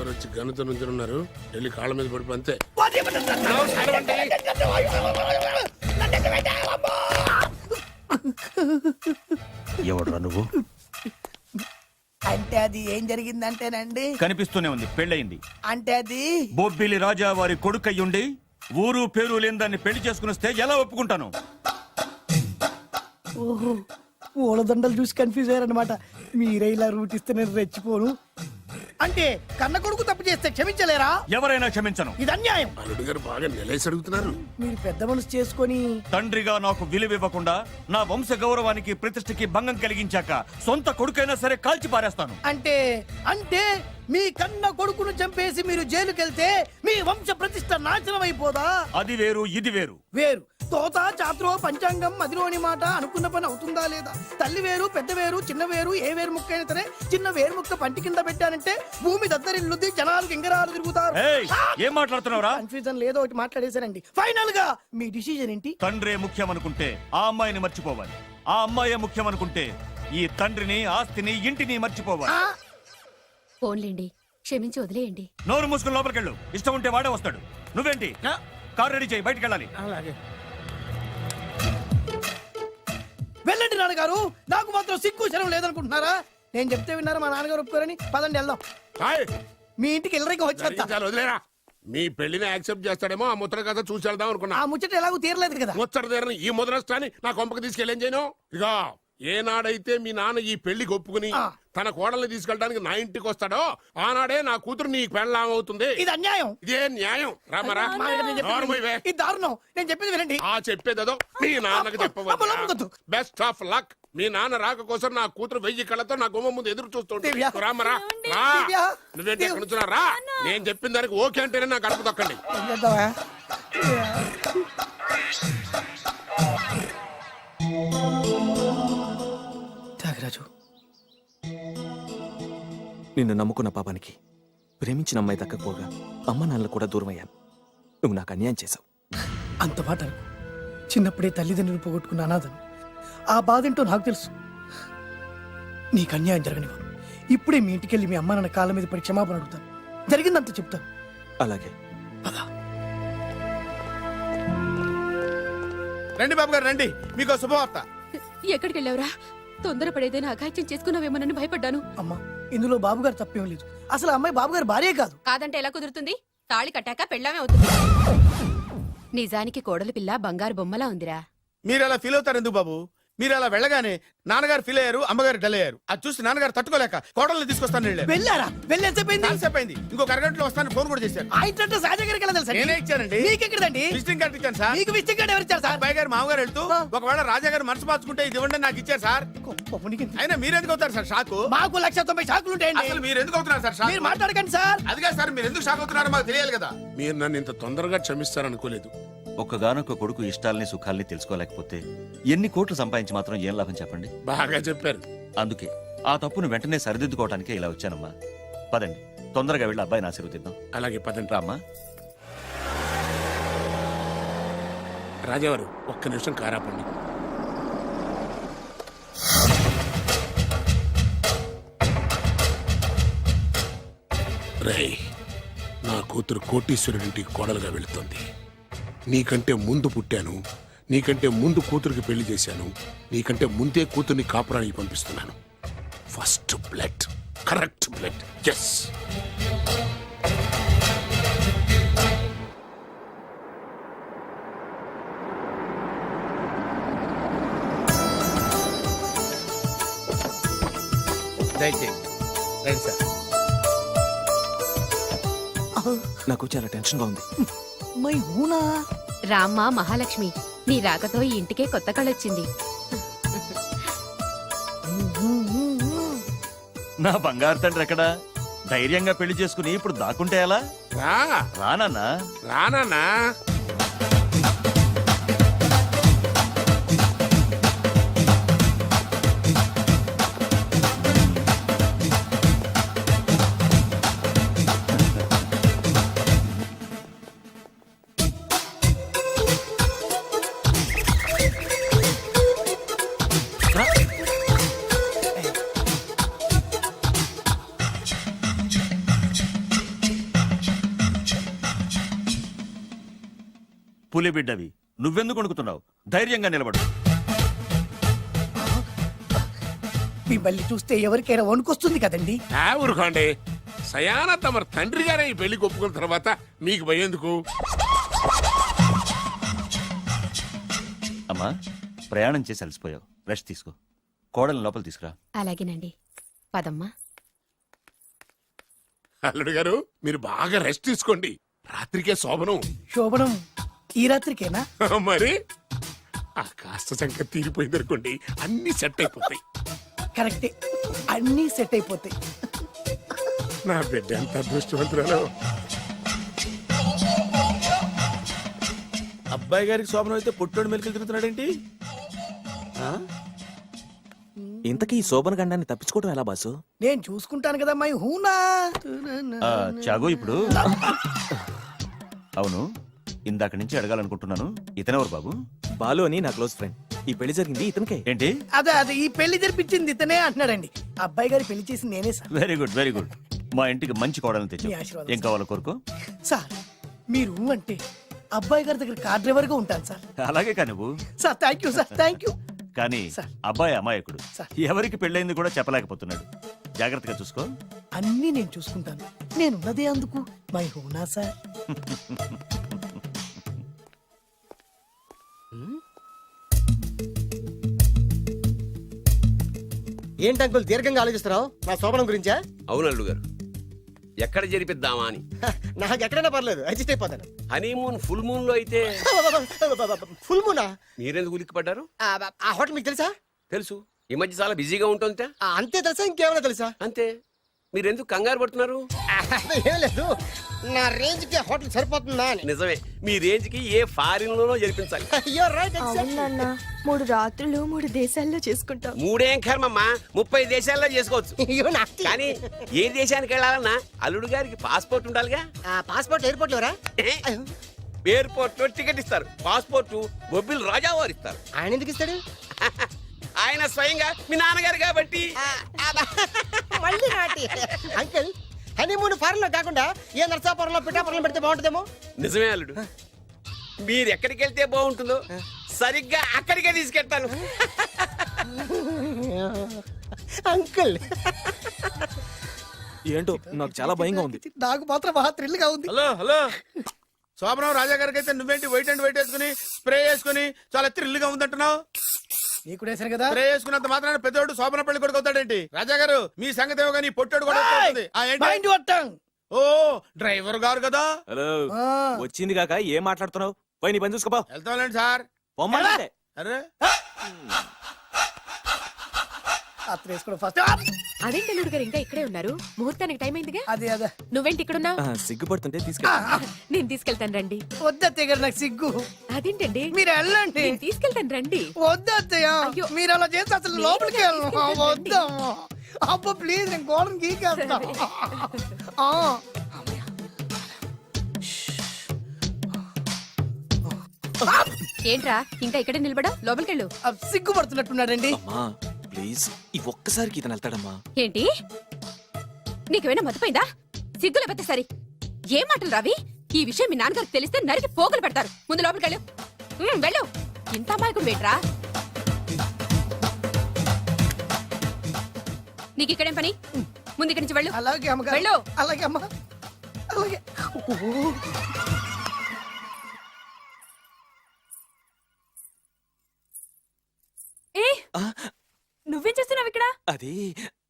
వచ్చి గనుత నుంచి ఉన్నారు. వెళ్ళి కాళ్ళ మీద పడిపో అంతే. ఎవడురా నువ్వు? అంటే అది ఏం జరిగిందంటేనండి, కనిపిస్తూనే ఉంది, పెళ్ళయింది. అంటే అది బొబ్బిలి రాజా వారి కొడుకయ్యుండి ఊరు పేరు లేని దాన్ని పెళ్లి చేసుకుని వస్తే ఎలా ఒప్పుకుంటాను? ఓహో, ఓలదండలు చూసి కన్ఫ్యూజ్ అయ్యారనమాట. మీరే ఇలా రూట్ ఇస్తే నేను రెచ్చిపోను. అంటే కన్న కొడుకు తప్పు చేస్తే క్షమించలేరా? ఎవరైనా క్షమించను. ఇది అన్యాయం. అల్లుడు గారు బాగా నిలేసి అడుగుతున్నారు. మీరు పెద్ద మనసు చేసుకొని తండ్రిగా నాకు విలువ ఇవ్వకుండా నా వంశ గౌరవానికి ప్రతిష్టకి భంగం కలిగించాక సొంత కొడుకైనా సరే కాల్చి పారేస్తాను. అంటే అంటే మీ కన్న కొడుకును చంపేసి మీరు జైలుకెళ్తే మీ వంశ ప్రతిష్ట నాశనం అయిపోదా? అది వేరు, ఇది వేరు. వేరు. తోత చాత్రో పంచాంగం మదిలోని మాట అనుకున్న పని అవుతుందా లేదా? తల్లి వేరు, పెద్ద వేరు, చిన్న వేరు, ఏ వేరు ముక్క అయినా సరే చిన్న వేరు ముక్క పంటి కింద పెట్టానంటే భూమి దద్దరిల్లుద్ది, జనాలు గింగరాలు తిరుగుతారు. ఏయ్, ఏం మాట్లాడుతున్నావురా? కన్ఫ్యూజన్ లేదో ఒకటి మాట్లాడేశారండి. ఫైనల్ గా మీ డిసిజన్ ఏంటి? తండ్రే ముఖ్యం అనుకుంటే ఆ అమ్మాయిని మర్చిపోవాలి. ఆ అమ్మాయే ముఖ్యం అనుకుంటే ఈ తండ్రిని, ఆస్తిని, ఇంటిని మర్చిపోవాలి. ఫోన్లేండి, క్షమించి వదిలేయండి. నోరు మూసుకుని లోపలికెళ్ళు. ఇష్టం ఉంటే వాడే వస్తాడు. నువ్వేంటి? కారు రెడీ చేయి, బయటికి వెళ్ళాలి. అలాగే. వెళ్ళండి నాన్నగారు, నాకు మాత్రం సిగ్గు శరం లేదనుకుంటున్నారా? నేను చెప్తే విన్నారా మా నాన్నగారు ఒప్పుకోరని? పదండి వెళ్దాం. హాయ్, మీ ఇంటికి ఎల్లరికి వచ్చేస్తా. జరిగించాలి, వదిలేరా. మీ పెళ్లిని యాక్సెప్ట్ చేస్తాడేమో, ఆ ముద్ర కథ చూసి వెళ్దాం అనుకున్నా. ఆ ముచ్చట ఎలాగూ తీరలేదు కదా. ముచ్చట తీరని ఈ ముద్రస్తాని నా కొంపకి తీసుకెళ్ళేం చేయను. ఇదిగో ఏనాడైతే మీ నాన్న ఈ పెళ్లికి ఒప్పుకుని తన కోడల్ని తీసుకెళ్ళడానికి నా ఇంటికి వస్తాడో ఆనాడే నా కూతురు నీ పెళ్ళాం అవుతుంది. ఇది అన్యాయం. ఇదే న్యాయం. రామరా నోరు మూయవే. ఇది దారుణం. నేను చెప్పేది వినండి. ఆ చెప్పేదేదో మీ నాన్నకు చెప్పవచ్చు. Best of luck. మీ నాన్న రాక కోసం నా కూతురు 1000 కళ్ళతో నా గుమ్మ ముందు ఎదురు చూస్తుంటే దివ్య. రామరా రా. దివ్య. నువ్వేంటి ఎక్కడ నుంచున్నా? రా. నేను చెప్పిన దానికి ఓకే అంటేనే నా గడప తొక్కండి. త్యాగరాజు, నిన్ను నమ్ముకున్న పాపానికి ప్రేమించిన అమ్మాయి దక్కకపోగా అమ్మ నాన్నలు కూడా దూరం అయ్యాను. నువ్వు నాకు అన్యాయం చేశావు. అంత మాట అనకు. చిన్నప్పుడే తల్లిదండ్రులు పోగొట్టుకున్న అనాథను. ఆ బాధేంటో నాకు తెలుసు. నీకు అన్యాయం జరగనివ్వను. ఇప్పుడే మీ ఇంటికెళ్ళి మీ అమ్మ నాన్న కాళ్ళ మీద పడి క్షమాపణ అడుగుతాను. జరిగిందంత చెప్తాను. అలాగే. రండి బాబు గారు రండి, మీకు శుభవార్త. ఎక్కడికి వెళ్ళావురా? తొందరపడేదైనా అఘాయిత్యం చేసుకున్నావేమోనని భయపడ్డాను. అమ్మా, ఇందులో బాబు గారు తప్పేం లేదు. అసలు ఆ అమ్మాయి బాబు గారు భార్యే కాదు. కాదంటే ఎలా కుదురుతుంది? తాళి కట్టాక పెళ్ళామే అవుతుంది. నిజానికి కోడలి పిల్ల బంగారు బొమ్మలా ఉందిరా. మీరు అలా ఫీల్ అవుతారు ఎందుకు బాబు? మీరు అలా వెళ్ళగానే నాన్నగారు ఫీల్ అయ్యారు, అమ్మగారు డల్ అయ్యారు. అది చూసి నాన్నగారు తట్టుకోలేక కోడల్ని తీసుకొస్తాను వెళ్ళారు. వెళ్ళారా? వెళ్ళేసేపోయింది. ఇంకొక అరగంటలో వస్తాను ఫోన్ కూడా చేశారు. ఆ ఇంట్లో సహజ గారికి ఎలా తెలుసండి? నేనే ఇచ్చానండి. మీకెక్కడండి? విజిటింగ్ కార్డు ఇచ్చాను సార్. మీకు విజిటింగ్ కార్డు ఎవరు ఇచ్చారు సార్? అబ్బాయి గారు మామగారు వెళ్తూ ఒకవేళ రాజా గారు మనసు మార్చుకుంటే ఇది ఇవ్వండి నాకు ఇచ్చారు సార్. అయినా మీరు ఎందుకు అవుతారు సార్ షాక్? మాకు 190 షాకులు ఉంటాయండి. అసలు మీరు ఎందుకు అవుతున్నారు సార్ షాక్? మీరు మాట్లాడకండి సార్. అదిగా సార్, మీరు ఎందుకు షాక్ అవుతున్నారో మాకు తెలియాలి కదా. మీరు నన్ను ఇంత తొందరగా క్షమిస్తారనుకోలేదు. ఒక్కగానొక్క కొడుకు ఇష్టాల్ని సుఖాల్ని తెలుసుకోలేకపోతే ఎన్ని కోట్లు సంపాదించి మాత్రం ఏం లాభం చెప్పండి? బాగా చెప్పారు. అందుకే ఆ తప్పును వెంటనే సరిదిద్దుకోవటానికే ఇలా వచ్చానమ్మా. పదండి, తొందరగా వెళ్ళి అబ్బాయిని ఆశీర్వదిద్దాం. అలాగే పదండి. రామ్మా. రాజావారు ఒక్క నిమిషం కారాపండి. రేయ్, నా కూతురు కోటీశ్వరుడింటికి కోడలుగా వెళుతుంది. నీకంటే ముందు పుట్టాను, నీకంటే ముందు కూతురికి పెళ్లి చేశాను, నీకంటే ముందే కూతుర్ని కాపురానికి పంపిస్తున్నాను. First blood, correct blood. Yes. దయచేయండి రండి సార్. నాకు చాలా టెన్షన్గా ఉంది. మై హూనా. రామ్మ మహాలక్ష్మి, నీ రాకతో ఈ ఇంటికే కొత్త కళొచ్చింది. నా బంగారు తండ్రి ఎక్కడా? ధైర్యంగా పెళ్లి చేసుకుని ఇప్పుడు దాక్కుంటే ఎలా? రా రానన్నా. రానా. పులి బిడ్డవి, నువ్వెందుకు వణుకుతున్నావు? ధైర్యంగా నిలబడు. మిమ్మల్ని చూస్తే ఎవరికైనా వణుకొస్తుంది కదండి. ఊరుకోండి. సయాన తమ తండ్రి గారే ఈ పెళ్లికి ఒప్పుకున్న తర్వాత మీకు భయందుకు? అమ్మా, ప్రయాణం చేసి అలసిపోయావు, రెస్ట్ తీసుకో. కోడలు లోపల తీసుకురా. అలాగేనండి, పదమ్మా. అల్లుడు గారు, మీరు బాగా రెస్ట్ తీసుకోండి. రాత్రికే శోభనం. శోభనం ఈ రాత్రికేనా? మరి ఆ కాస్త సంఖ్య తీరిపోయింది అనుకోండి, అన్ని సెట్ అయిపోతాయి. కరెక్టే, అన్నీ సెట్ అయిపోతాయి. నా బిడ్డ ఎంత అదృష్టవంతురాలు. అబ్బాయి గారికి శోభనం అయితే పుట్టోడు మెలికలు తిరుగుతున్నాడేంటి? ఇంతకీ ఈ శోభన గండాన్ని తప్పించుకోవడం ఎలా బాసు? నేను చూసుకుంటాను కదా మై హూనా. చాగో ఇప్పుడు. అవును, ఇందాక నుంచి అడగాలనుకుంటున్నాను, ఇతనెవరు బాబు? బాలు అని నా క్లోజ్ ఫ్రెండ్. ఈ పెళ్లి జరిగింది ఇతనికే. ఏంటి? అదే ఈ పెళ్లి జరిపించింది ఇతనే అంటున్నాడండి. అబ్బాయి గారి పెళ్లి చేసింది నేనే sir. Very good, very good. మా ఇంటికి మంచి కోడలను తెచ్చు. మీ ఆశీర్వాదం ఏం కావాలో కోరుకో. సార్, మీరు అంటే అబ్బాయి గారి దగ్గర కార్ డ్రైవర్ గా ఉంటాను సార్. అలాగే కానీ నువ్వు. Sir thank you sir, thank you. కానీ సార్. అబ్బాయి అమాయకుడు, సార్. ఎవరికి పెళ్ళైంది కూడా చెప్పలేకపోతున్నాడు. జాగ్రత్తగా చూసుకో. అన్నీ నేను చూసుకుంటాను. నేనున్నదే అందుకు మై హూనా సార్. ఏంటి అంకుల్ దీర్ఘంగా ఆలోచిస్తున్నావు నా శోభనం గురించా? అవును అల్లుడు గారు, ఎక్కడ జరిపిద్దామా అని. నాకు ఎక్కడైనా పర్లేదు, అడ్జస్ట్ అయిపోతాను. హనీమూన్ ఫుల్ మూన్ లో అయితే ఫుల్ మూనా? మీరెందుకు ఉలిక్కిపడ్డారు? ఆ హోటల్ మీకు తెలుసా? తెలుసు, ఈ మధ్య చాలా బిజీగా ఉంటుంది. అంతే తెలుసా, ఇంకేమైనా తెలుసా? అంతే. మీరెందుకు కంగారు పడుతున్నారు? ఏం లేదు, నా రేంజ్ కి హోటల్ సరిపోతుందా అని. నిజమే, మీ రేంజ్ కి ఏ ఫారిన్ లోనో జరిపించాలి. You're right, exactly. 3 రాత్రులు 3 దేశాల్లో చేసుకుంటాం. మూడేం కర్మమ్మా, 30 దేశాల్లో చేసుకోవచ్చు. You're nasty. కానీ ఏ దేశానికి వెళ్ళాలన్నా అల్లుడు గారికి పాస్పోర్ట్ ఉండాలిగా. Passport airport LoRa? ఎయిర్పోర్ట్ లో టికెట్ ఇస్తారు, పాస్పోర్ట్ బొబ్బిల్ రాజా వారు ఇస్తారు. ఆయన ఎందుకు ఇస్తాడు? ఆయన స్వయంగా మీ నాన్నగారు కాబట్టి. మళ్ళీ నాటి అంకుల్, హనీమూన్ ఫారెన్ లో కాకుండా ఏ నర్సాపురంలో పిఠాపురంలో పెడితే బాగుంటుందేమో. నిజమే అల్లుడు, మీరు ఎక్కడికి వెళ్తే బాగుంటుందో సరిగ్గా అక్కడికే తీసుకెళ్తాను. అంకుల్ ఏంటో నాకు చాలా భయంగా ఉంది. నాకు మాత్రం బాగా థ్రిల్ గా ఉంది. హలో హలో, శోభనం రాజా గారికి అయితే నువ్వేంటి వైట్ అండ్ వైట్ వేసుకుని స్ప్రే వేసుకుని చాలా థ్రిల్గా ఉందంటున్నావు? నీకు వేసాను కదా. స్ప్రే వేసుకున్నంత మాత్రాన పెద్దోడు శోభన పెళ్లి కొడుకు అవుతాడేంటి? రాజా గారు మీ సంగతి ఏమో కానీ పొట్టాడు కూడా అవుతుంది. మైండ్ కొట్టాం. ఓ డ్రైవర్ గారు కదా. హలో, వచ్చింది కాక ఏం మాట్లాడుతున్నావు? పోయి నీ పని చూసుకోపో. వెళ్తాంలేండి సార్. పొమ్మంటే. అరే అత్త వేసుకోవడం ఫస్ట్. అదేంటి అల్లుడు గారు ఇంకా ఇక్కడే ఉన్నారు? ముహూర్తానికి టైం అయిందిగా. అదే అదే. నువ్వేంటి ఇక్కడున్నా? సిగ్గుపడుతుంటే తీసుకెళ్ళి. నేను తీసుకెళ్తాను రండి. వద్దత్తయ్య గారు, నాకు సిగ్గు. అదేంటండి? మీరు వెళ్ళండి. నేను తీసుకెళ్తాను రండి. వద్దత్తయ్య, అయ్యో. మీరు అలా చేస్తే అసలు లోపలికి వెళ్ళను. వద్దమ్మా. అబ్బా ప్లీజ్, నేను గోడను గీకేస్తా. ఏంట్రా ఇంకా ఇక్కడే నిలబడా? లోపలికెళ్ళు. సిగ్గుపడుతున్నట్టున్నాడండి. అమ్మా ప్లీజ్, ఈ ఒక్కసారికి ఇతను వెళ్తాడమ్మా. ఏంటి, నీకేమైనా మతిపోయిందా? సిగ్గు లేకపోతే సరి. ఏం మాటలు రావి? ఈ విషయం మీ నాన్నగారికి తెలిస్తే నరికి పోగులు పెడతారు. ముందు లోపలికెళ్ళు. వెళ్ళు. ఇంత అమాయకుడు వేట్రా? నీకు ఇక్కడేం పని? ముందు ఇక్కడి నుంచి వెళ్ళు. అలాగే అమ్మగారు. వెళ్ళు. అలాగే అమ్మా, అలాగే. ఏ నువ్వేం చేస్తున్నావు ఇక్కడ? అది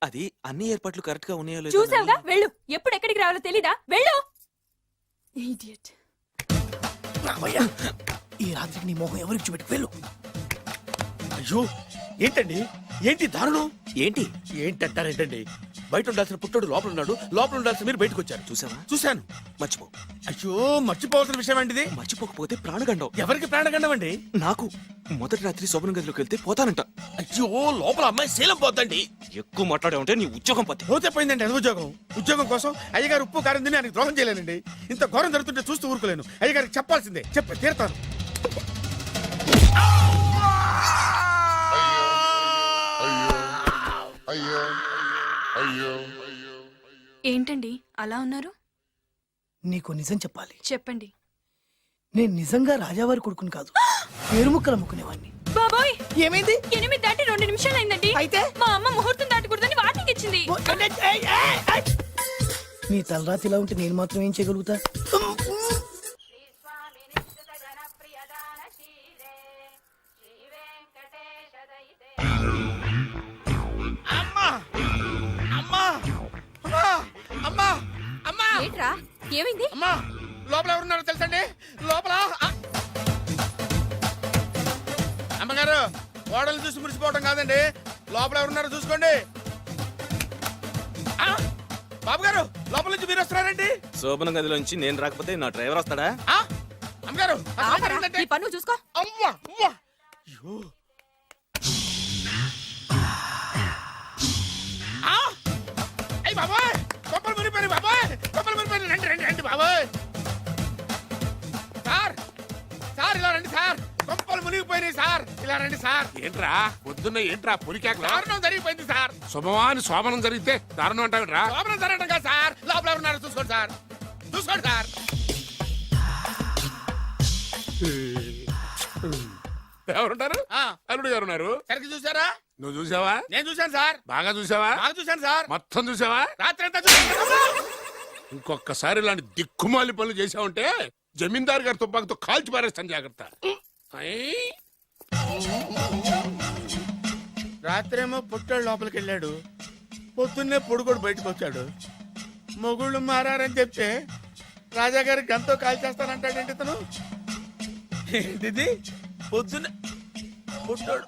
అది అన్ని ఏర్పాట్లు కరెక్ట్ గా ఉన్నాయో లేదో చూసావుగా, వెళ్ళు. ఎప్పుడు ఎక్కడికి రావాలో తెలీదా? వెళ్ళు. Idiot. రామయ్య, ఈ రాత్రికి నీ మొహం ఎవరికి చూపెట్టి వెళ్ళు. అయ్యో ఏంటండి, ఏంటి దారుణం? ఏంటి ఏంటంటారేంటండి? బయట ఉండాల్సిన పుట్టోడు లోపల ఉన్నాడు, లోపల ఉండాల్సిన మీరు బయటకు వచ్చారు. చూసావా? చూశాను. మర్చిపో. అయ్యో మర్చిపోవాల్సిన విషయం ఏంటిది? మర్చిపోకపోతే ప్రాణగండం. ఎవరికి ప్రాణగండం అండి? నాకు మొదటి రాత్రి శోభన గదిలోకి వెళ్తే పోతానంట. అయ్యో లోపల అమ్మాయి శీలం పోద్దండి. ఎక్కువ మాట్లాడే ఉంటే నీ ఉద్యోగం పోతే. పోతే పోయిందండి అది ఉద్యోగం. ఉద్యోగం కోసం అయ్యగారు ఉప్పు కారం తిని ఆయనకు ద్రోహం చేయలేనండి. ఇంత ఘోరం జరుగుతుంటే చూస్తూ ఊరుకోలేను. అయ్యగారికి చెప్పాల్సిందే, చెప్పి తీరుతాను. ఏంటండి అలా ఉన్నారు? నీకు నిజం చెప్పాలి. చెప్పండి. నేను నిజంగా రాజావారి కొడుకుని కాదు, పేరు ముక్కలు అమ్ముకునేవాడిని. బాబోయ్, ఏమైంది? 8 దాటి 2 నిమిషాలు అయిందండి. అయితే మా అమ్మ ముహూర్తం దాటకూడదని వార్నింగ్ ఇచ్చింది. నీ తలరాతి ఇలా ఉంటే నేను మాత్రం ఏం చేయగలుగుతా? ఏంట్రా, ఏమైంది? అమ్మా లోపల ఎవరున్నారో తెలుసండి? లోపల అమ్మగారు, ఓడలు చూసి మురిసిపోవడం కాదండి, లోపల ఎవరున్నారో చూసుకోండి. బాబు గారు, లోపల నుంచి మీరు వస్తున్నారండి? శోభన గదిలోంచి నేను రాకపోతే నా డ్రైవర్ వస్తాడా? అమ్మగారు ఆపరా, నీ పన్ను చూసుకో. అమ్మా అమ్మా. అయ్యో అయ్యి బాబాయ్, కొప్పలు మునిపోయి బాబాయ్, కొప్పలు మునిపోయి. రండి రండి రండి బాబాయ్. సార్ సార్ ఇలా రండి సార్, కొప్పలు మునిగిపోయినాయి సార్, ఇలా రండి సార్. ఏంట్రా పొద్దున్న ఏంట్రా పొలికాక? దారుణం జరిగిపోయింది సార్. శుభమాని శోభనం జరిగితే దారుణం అంటావేంట్రా? లోపల జరగడం కాదు సార్, లోపల ఎవరున్నారో చూసుకోండి సార్, చూసుకోండి సార్. ఎవరుంటారు? అల్లుడు గారు ఉన్నారు. సరిగ్గా చూసారా? నువ్వు చూసావా? నేను చూశాను సార్. బాగా చూసావా? బాగా చూశాను సార్. మొత్తం చూసావా? రాత్రి అంతా చూశాను. ఇంకొకసారి ఇలాంటి దిక్కుమాలి పనులు చేసావంటే జమీందారు గారి తుపాకుతో కాల్చి పారేస్తాను, జాగ్రత్త. రాత్రేమో పుట్టాడు లోపలికి వెళ్ళాడు, పొద్దున్నే పొడుగోడు బయటకు వచ్చాడు. మొగుళ్ళు మారని చెప్తే రాజాగారి గంతో కాల్ చేస్తానంటాడేంటి ఇతను? ఏంటిది పొద్దున్నే పుట్టాడు?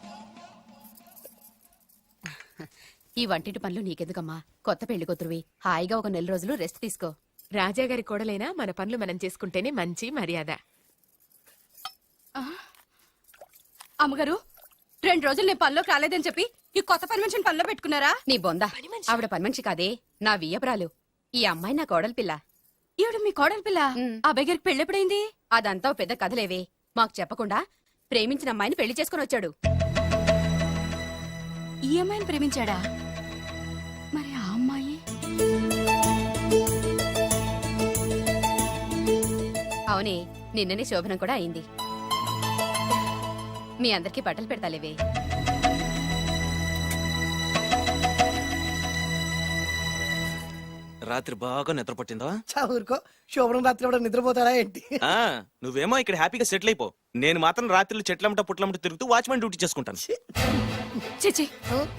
ఈ వంటింటి పనులు నీకెందుకమ్మా? కొత్త పెళ్లి కూతురువి, హాయిగా ఒక 4 రోజులు రెస్ట్ తీసుకో. రాజాగారి కోడలైనా మన పనులు మనం చేసుకుంటేనే మంచి మర్యాద. అమ్మగారు 2 రోజులు నేను పనిలోకి రాలేదని చెప్పి ఈ కొత్త పని మనిషిని పనిలో పెట్టుకున్నారా? నీ బొందా, ఆవిడ పని మనిషి కాదే, నా వియ్యపురాలు. ఈ అమ్మాయి నా కోడలి పిల్ల. ఈవిడ మీ కోడలి పిల్ల? ఆ దగ్గరికి పెళ్ళెప్పుడైంది? అదంతా ఓ పెద్ద కథలేవే, మాకు చెప్పకుండా ప్రేమించిన అమ్మాయిని పెళ్లి చేసుకుని వచ్చాడు. ఈ అమ్మాయిని ప్రేమించాడా? మరి ఆ అమ్మాయి? అవునే, నిన్ననే శోభనం కూడా అయింది. మీ అందరికీ బట్టలు పెడతాలేవే. రాత్రి బాగా నిద్ర పట్టిందా? ఊరుకో, శోభనం రాత్రి కూడా నిద్రపోతాడా ఏంటి? ఆ, నువ్వేమో ఇక్కడ హ్యాపీగా సెటిల్ అయిపో. నేను మాత్రం రాత్రులు చెట్లమ్మట పుట్లమ్మట తిరుగుతూ వాచ్మెన్ డ్యూటీ చేసుకుంటాను. చిచి,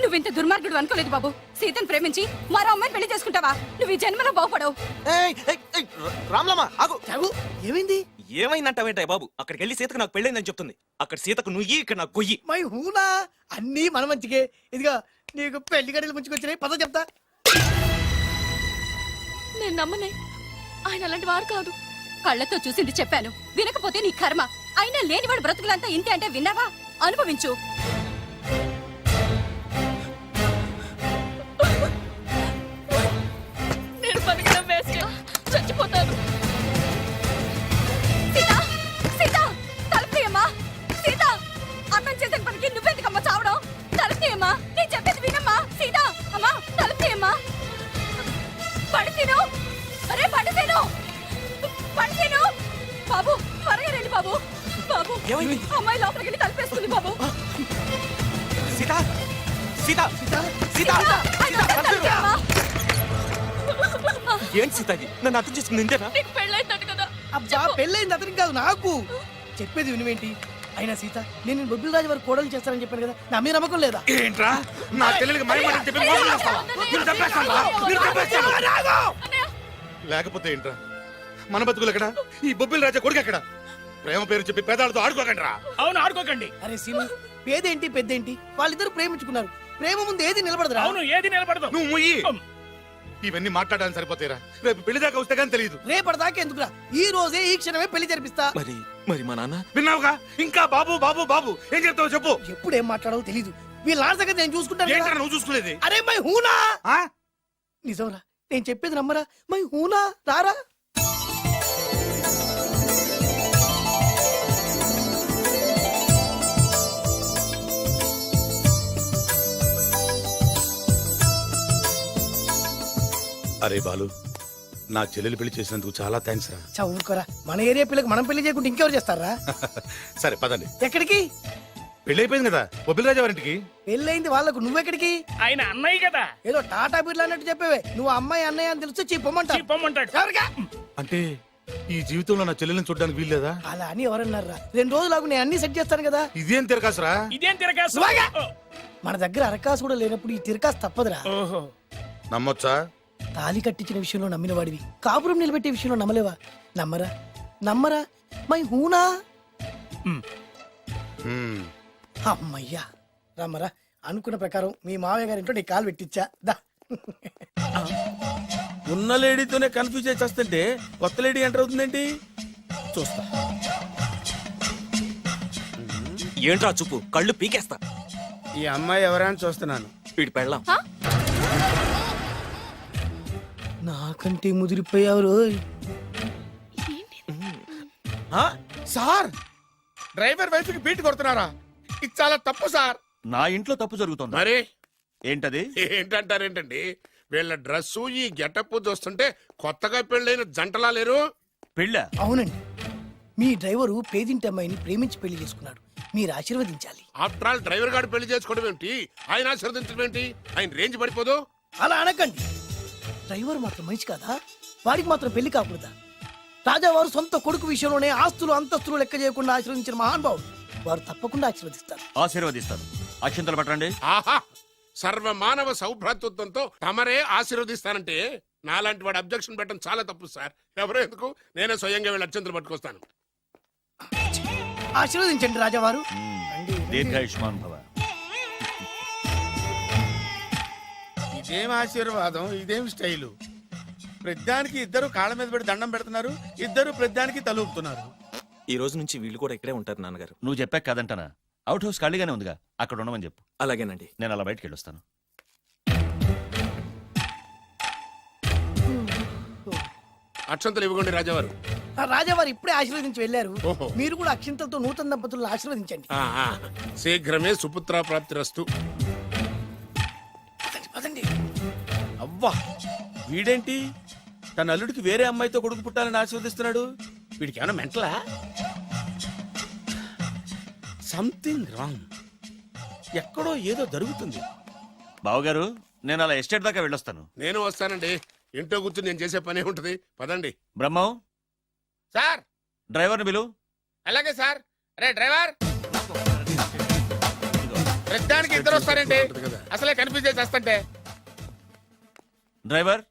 నువ్వింత దుర్మార్గుడు అనుకోలేదు బాబు. సీతను ప్రేమించి మరో అమ్మాయిని పెళ్లి చేసుకుంటావా? నువ్వు ఈ జన్మలో బాగుపడవు. రామ్లమ్మ ఆగు. ఏమైంది? ఏమైందంటావేంటాయి బాబు? అక్కడికి వెళ్ళి సీతకు నాకు పెళ్ళైందని చెప్తుంది. అక్కడ సీతకు నుయ్యి, ఇక్కడ నాకు గొయ్యి. మై హూనా, అన్నీ మన మంచికే. ఇదిగా నీకు పెళ్లి గడియలు ముంచుకొచ్చినాయి, పద చెప్తా. నేను నమ్మనే, ఆయన అలాంటి వారు కాదు. కళ్ళతో చూసింది చెప్పాను, వినకపోతే నీ కర్మ. అయినా లేనివాడు బ్రతుకులంతా ఇంతే అంటే విన్నావా? అనుభవించు. నేను బతకడం వేస్ట్, చచ్చిపోతాను. సీత, సీత, తలుపు తీయమ్మా. సీత, అన్నం చేసిన పనికి నువ్వెందుకమ్మా చావడం? తలుపు తీయమ్మా, నేను చెప్పేది వినమ్మా. సీత, అమ్మా తలుపు తీయమ్మా. పడితేను, అరే పడితేను, పడితేను. బాబు త్వరగా రండి బాబు. బాబు, అమ్మాయి లోపలికి వెళ్ళి తలుపేస్తుంది బాబు. సీత, సీత, సీత, ఏంటి సీత ఇది? నన్ను అర్థం చేసుకుంది ఇంతేనా? నీకు పెళ్ళైందట కదా? అబ్బా, పెళ్ళైంది అతనికి కాదు, నాకు. చెప్పేది వినువేంటి? అయినా సీత, నేను బొబ్బిల్ రాజు వారు కోడలు చేస్తానని చెప్పాను కదా, నా మీద నమ్మకం లేదా? ఏంట్రా నా చెల్లెలికి మైమని చెప్పి మోసం చేస్తావా? నిన్ను చంపేస్తాను రా, నిన్ను చంపేస్తాను. లేకపోతే ఏంట్రా మన బతుకులు ఎక్కడ? ఈ బొబ్బిల్ రాజా కొడుకు ఎక్కడ? ప్రేమ పేరు చెప్పి పేదాలతో ఆడుకోకండి రా. అవును, ఆడుకోకండి. అరే సీను, పేదేంటి పెద్దేంటి, వాళ్ళిద్దరు ప్రేమించుకున్నారు. ప్రేమ ముందు ఏది నిలబడదురా. అవును, ఏది నిలబడదు. నువ్వు ముయ్యి. ఇవన్నీ మాట్లాడడానికి సరిపోతాయిరా, రేపు పెళ్లి దాకా వస్తే కానీ తెలియదు. రేపటిదాకా ఎందుకురా, ఈ రోజే ఈ క్షణమే పెళ్లి జరిపిస్తా. మరి మరి మా నాన్న? విన్నావుగా, ఇంకా బాబు బాబు బాబు ఏం చెప్తావు చెప్పు. ఎప్పుడు ఏం మాట్లాడవో తెలీదు. వీళ్ళ నాన్న సంగతి నేను చూసుకుంటాను ఏంట్రా కదా. నువ్వు చూసుకునేది? అరే మై హూనా, ఆ? నిజంరా, నేను చెప్పేది నమ్మరా. మై హూనా, రారా. అరే బాలు, నా చెల్లెలు పెళ్లి చేసినందుకు చాలా థ్యాంక్స్ రా. చదువుకోరా, మన ఏరియా పిల్లకి మనం పెళ్లి చేయకుంటే ఇంకెవరు చేస్తారా? సరే పదండి. ఎక్కడికి? పెళ్లి అయిపోయింది కదా బొబ్బిల్ రాజా వారింటికి. పెళ్ళైంది వాళ్ళకు, నువ్వెక్కడికి? ఆయన అన్నయ్య కదా, ఏదో టాటా బిర్లా అన్నట్టు చెప్పేవే. నువ్వు అమ్మాయి అన్నయ్య అని తెలిస్తే చెప్పమంటా. చెప్పమంటాడు. అంటే ఈ జీవితంలో నా చెల్లెల్ని చూడడానికి వీల్లేదా? అలా అని ఎవరన్నారా? 2 రోజులాగు నేను అన్ని సెట్ చేస్తాను కదా. ఇదేం తిరకాసురా? ఇదేం తిరగాసు? సువాగా! మన దగ్గర అరకాసు కూడా లేనప్పుడు ఈ తిరకాసు తప్పదురా. ఓహో, నమ్మొచ్చా? తాలి కట్టించిన విషయంలో నమ్మిన వాడివి, కాపురం నిలబెట్టే విషయంలో నమ్మలేవా? నమ్మరా, నమ్మరా. మై హూనా. హ్మ్. అమ్మయ్యా, రమ్మరా. అనుకున్న ప్రకారం మీ మావయ్య గారింట్లో నీ కాలు పెట్టించా. దా. ఉన్న లేడీతోనే కన్ఫ్యూజ్ అయి చేస్తుంటే కొత్త లేడీ ఎంటర్ అవుతుందేంటి? చూస్తా. ఏంట్రా చూపు, కళ్ళు పీకేస్తా. ఈ అమ్మాయి ఎవరైనా చూస్తున్నాను. వీడి పెళ్ళాం. నాకంటే ముదిరిపోయావు రోయ్. సార్, డ్రైవర్ వైఫ్ కి బీట్ కొడుతున్నారా? ఇది చాలా తప్పు సార్. నా ఇంట్లో తప్పు జరుగుతుంది. మరి ఏంటది? ఏంటంటారేంటండి? వీళ్ళ డ్రెస్సు ఈ గెటప్ చూస్తుంటే కొత్తగా పెళ్ళైన జంటలా లేరు. పెళ్ళా? అవునండి, మీ డ్రైవరు పేదింటి అమ్మాయిని ప్రేమించి పెళ్లి చేసుకున్నాడు. మీరు ఆశీర్వదించాలి. ఆఫ్టర్ ఆల్ డ్రైవర్ గారు పెళ్లి చేసుకోవడం ఏంటి, ఆయన ఆశీర్వదించడం ఏంటి? ఆయన రేంజ్ పడిపోదు. అలా అనకండి. డ్రైవర్ మాత్రం మనిషి కాదా? వాడికి మాత్రం పెళ్లి కాకూడదా? రాజావారు సొంత కొడుకు విషయంలోనే ఆస్తులు అంతస్తులు లెక్క చేయకుండా ఆశీర్వదించిన మహానుభావుడు. వారు తప్పకుండా ఆశీర్వదిస్తారు. ఆశీర్వదిస్తాను. అక్షంతలు పట్టండి. ఆహా సర్వమానవ సౌభ్రాతృత్వంతో తమరే ఆశీర్వదిస్తానంటే నాలాంటి వాడు అబ్జెక్షన్ పెట్టడం చాలా తప్పు సార్. ఎవరో ఎందుకు నేనే స్వయంగా వెళ్ళి అత్యంతలు పట్టుకొస్తాను. ఆశీర్వదించండి రాజావారు. దీర్ఘాయుష్మాన్ భవ. ఇదేం ఆశీర్వాదం, ఇదేం స్టైలు. ప్రద్దానికి ఇద్దరు కాళ్ళ మీద పెట్టి దండం పెడుతున్నారు, ఇద్దరు ప్రద్దానికి తలూపుతున్నారు. ఈ రోజు నుంచి వీళ్ళు కూడా ఇక్కడే ఉంటారు నాన్నగారు. నువ్వు చెప్పాక కాదంటానా? అవుట్ హౌస్ ఖాళీగానే ఉందిగా, అక్కడ ఉండమని చెప్పు. అలాగేనండి. నేను అలా బయటికి వెళ్ళొస్తాను. అక్షంతలు ఇవ్వకండి రాజావారు. ఆ రాజావారు ఇప్పుడే ఆశీర్వదించి వెళ్ళారు. ఓహో. మీరు కూడా అక్షింతలతో నూతన దంపతులను ఆశీర్వదించండి. ఆహా, శీఘ్రమే సుపుత్ర ప్రాప్తిరస్తు. పదండి. అవ్వా వీడేంటి తన అల్లుడికి వేరే అమ్మాయితో కొడుకు పుట్టాలని ఆశీర్వదిస్తున్నాడు? వీడికి ఏమైనా మెంటలా? Something wrong. ఎక్కడో ఏదో జరుగుతుంది. బావగారు, నేను అలా ఎస్టేట్ దాకా వెళ్ళొస్తాను. నేను వస్తానండి. ఇంట్లో కూర్చుని నేను చేసే పనే ఉంటది. పదండి. బ్రహ్మం, సార్ డ్రైవర్ని పిలు. అలాగే సార్. అరే డ్రైవర్, ప్రతిదానికి ఇద్దరు వస్తారండి. అసలే కనిపించే చేస్తంటే. డ్రైవర్,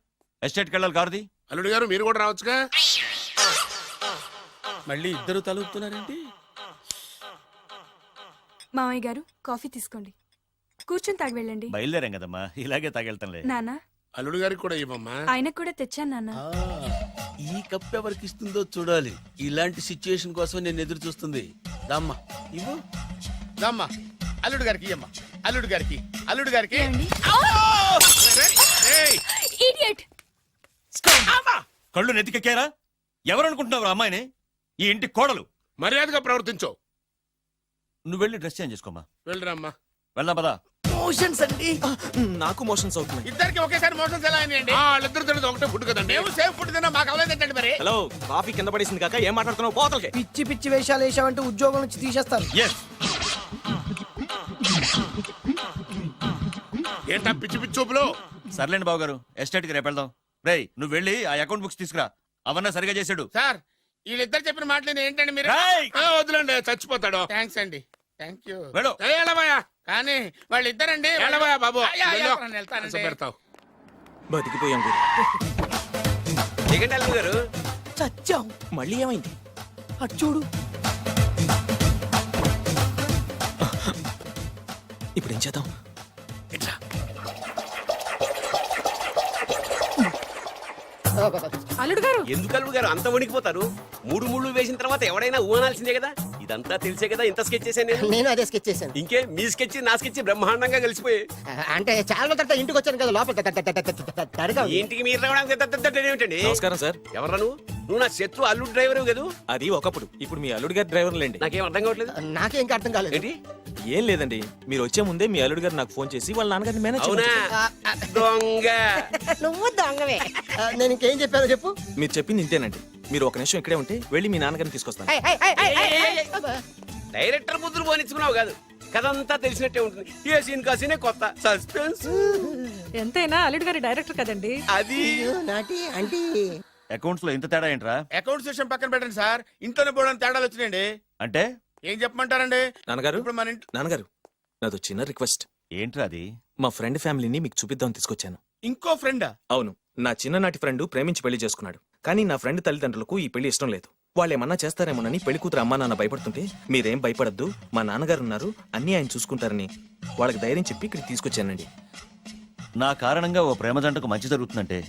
ఎస్టేట్కి వెళ్ళాలి, కారుది. అల్లుడు గారు మీరు కూడా రావచ్చుగా. మళ్ళీ ఇద్దరు తలుపుతున్నారేంటి? మామయ్య గారు కాఫీ తీసుకోండి, కూర్చొని తాగి వెళ్ళండి. బయలుదేరాం కదమ్మా, ఇలాగే తాగెళ్తానులే. నాన్న, అల్లుడు గారికి కూడా ఇవ్వమ్మా. ఆయనకు కూడా తెచ్చాను నాన్న. ఈ కప్ ఎవరికి ఇస్తుందో చూడాలి. ఇలాంటి సిచ్యుయేషన్ కోసం నేను ఎదురు చూస్తుంది. దమ్మా ఇవ్వు, దమ్మా. అల్లుడు గారికి ఇయ్యమ్మా. అల్లుడు గారికి, అల్లుడు గారికి. ఇడియట్! కళ్ళు నెత్తికెక్కారా? ఎవరనుకుంటున్నావు అమ్మాయిని? ఈ ఇంటి కోడలు. మర్యాదగా ప్రవర్తించో. నువ్వు వెళ్ళి డ్రెస్ చేంజ్ చేసుకోమ్మా. వెళ్ళరమ్మా. వెళ్దాం పదా. మోషన్స్ అండి. నాకు మోషన్స్ అవుతున్నాయి. ఇద్దరికి ఒకేసారి మోషన్స్ ఎలా అయినాయండి? వాళ్ళిద్దరు తినదు ఒకటే ఫుడ్ కదండి. మేము సేమ్ ఫుడ్ తిన్నా, మాకు అవలేదండి మరి. హలో, కాఫీ కింద పడేసింది కాక ఏం మాట్లాడుతున్నావు? పోతలకి. పిచ్చి పిచ్చి వేషాలు వేసామంటే ఉద్యోగం నుంచి తీసేస్తారు. ఎస్. ఏంటా పిచ్చి పిచ్చి చూపులు? సర్లేండి బావగారు, ఎస్టేట్కి రేపు వెళ్దాం. రేయ్, నువ్వు వెళ్ళి ఆ అకౌంట్ బుక్స్ తీసుకురా. అవన్నా సరిగా చేసాడు. సార్ వీళ్ళిద్దరు చెప్పిన మాటలు ఏంటండి మీరు? రేయ్! వదిలేండి, చచ్చిపోతాడు. థ్యాంక్స్ అండి, థ్యాంక్ యూ. వెళ్ళు. వెళ్ళబోయా కానీ వాళ్ళిద్దరండి. వెళ్ళబోయా బాబు. వెళ్తానండి. పెడతావు. బతికిపోయాం గురు. దిగండి అల్లుడు గారు. చచ్చాం. మళ్ళీ ఏమైంది? అటు చూడు. ఇప్పుడు ఏం చేద్దాం? అల్లుడు గారు, ఎందుకు అల్లుడు గారు అంత వణికిపోతారు? మూడు ముళ్ళు వేసిన తర్వాత ఎవడైనా ఊనాల్సిందే కదా. ఇదంతా తెలిసే కదా ఇంత స్కెచ్ చేశాను నేను. నేను అదే స్కెచ్ చేశాను. ఇంకే మీ స్కెచ్ నా స్కెచ్ బ్రహ్మాండంగా కలిసిపోయి. అంటే చాలా తర్వాత ఇంటికి వచ్చాను కదా, లోపల తడగా ఉంది. ఇంటికి మీరు రావడానికి ఏమిటండి? నమస్కారం సార్. ఎవరా నువ్వు నా శత్రు అల్లుడు డ్రైవర్ కదా. అది ఒకప్పుడు. ఇప్పుడు మీ అల్లుడు గారి డ్రైవర్ లేండి. నాకేం అర్థం కావట్లేదు. నాకే ఇంకా అర్థం కాలేదు. ఏంటి? ఏం లేదండి, మీరు వచ్చే ముందే మీ అల్లుడు గారు నాకు ఫోన్ చేసి వాళ్ళ నాన్నగారిని మేనేజ్ అవునా? చేయమని దొంగ. నువ్వు దొంగవే. నేను ఇంకేం చెప్పానో చెప్పు. మీరు చెప్పింది ఇంతేనండి. మీరు ఒక నిమిషం ఇక్కడే ఉంటే వెళ్ళి మీ నాన్నగారిని తీసుకొస్తాను. డైరెక్టర్ ముద్దులు పోనిచ్చుకున్నావు కాదు, కథంతా తెలిసినట్టే ఉంటుంది. ఏ సీన్ కా సీనే కొత్త సస్పెన్స్. ఎంతైనా అల్లుడు గారి డైరెక్టర్ కదండి. అది నాటి అంటే అకౌంట్స్ లో ఇంత తేడా ఏంట్రా? అకౌంట్స్ విషయం పక్కన పెట్టండి సార్. ఇంట్లోనే పోవడానికి తేడాలు వచ్చినాయండి. అంటే ఏం చెప్పమంటారండి? నాన్నగారు, ఇప్పుడు మన ఇంట్లో నాన్నగారు, నాదో చిన్న రిక్వెస్ట్. ఏంట్రా అది? మా ఫ్రెండ్ ఫ్యామిలీని మీకు చూపిద్దాం తీసుకొచ్చాను. ఇంకో ఫ్రెండా? అవును, నా చిన్ననాటి ఫ్రెండ్ ప్రేమించి పెళ్లి చేసుకున్నాడు. కానీ నా ఫ్రెండ్ తల్లిదండ్రులకు ఈ పెళ్లి ఇష్టం లేదు. వాళ్ళు ఏమన్నా చేస్తారేమోనని పెళ్లి కూతురు అమ్మా నాన్న భయపడుతుంటే, మీరేం భయపడద్దు, మా నాన్నగారు ఉన్నారు, అన్నీ ఆయన చూసుకుంటారని వాళ్ళకి ధైర్యం చెప్పి ఇక్కడికి తీసుకొచ్చానండి. నా కారణంగా ఓ ప్రేమ జంటకు మంచి జరుగుతుందంటే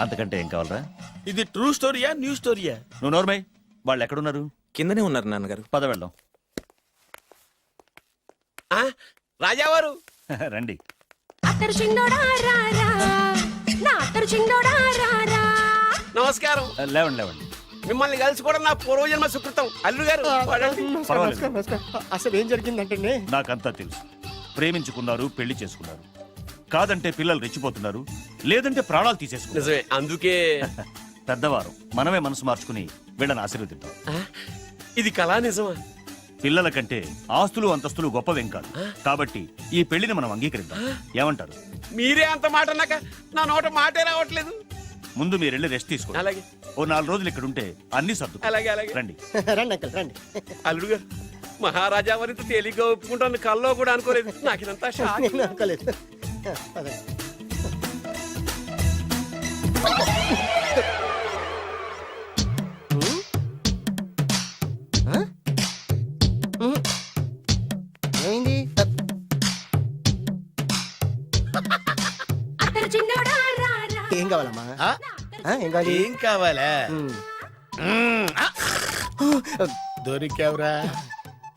అంతకంటే ఏం కావాలరా? ఇది ట్రూ స్టోరీయా, న్యూ స్టోరీయా? నువ్వు నోర్మై. వాళ్ళు ఎక్కడున్నారు? కిందనే ఉన్నారు నాన్నగారు. పద వెళ్దాం. రాజావారు రండి. నమస్కారం. లేవండి లేవండి. మిమ్మల్ని కలుసుకోవడం నా పూర్వజన్మ సుకృతం. అల్లుడు గారు పర్వాలేదు. అసలు ఏం జరిగిందంటే నాకంతా తెలుసు. ప్రేమించుకున్నారు, పెళ్లి చేసుకున్నారు. కాదంటే పిల్లలు రెచ్చిపోతున్నారు, లేదంటే ప్రాణాలు తీసేసుకున్నారు. నిజమే, అందుకే పెద్దవారు మనమే మనసు మార్చుకుని వీళ్ళని ఆశీర్వదిద్దాం. ఇది కళా నిజమా? పిల్లల కంటే ఆస్తులు అంతస్తులు గొప్పవేం కాదు. కాబట్టి ఈ పెళ్లిని మనం అంగీకరిద్దాం. ఏమంటారు? మీరే అంత మాట అన్నాక నా నోట మాటే రావట్లేదు. ముందు మీరు వెళ్ళి రెస్ట్ తీసుకోండి. అలాగే ఓ 4 రోజులు ఇక్కడ ఉంటే అన్ని సర్దు. అలాగే అలాగే. రండి. రండి అంకల్ రండి. అల్లుడు గారు మహారాజా వారితో తేలిగ్గా ఒప్పుకుంటాను కల్లో కూడా అనుకోలేదు. నాకు ఇదంతా షాక్. నేను అనుకోలేదు. పద. ఆ? ఏమైంది? ఏం కావాలమ్మా? ఏం కావాలి? ఏం కావాలా? దొరికావురా.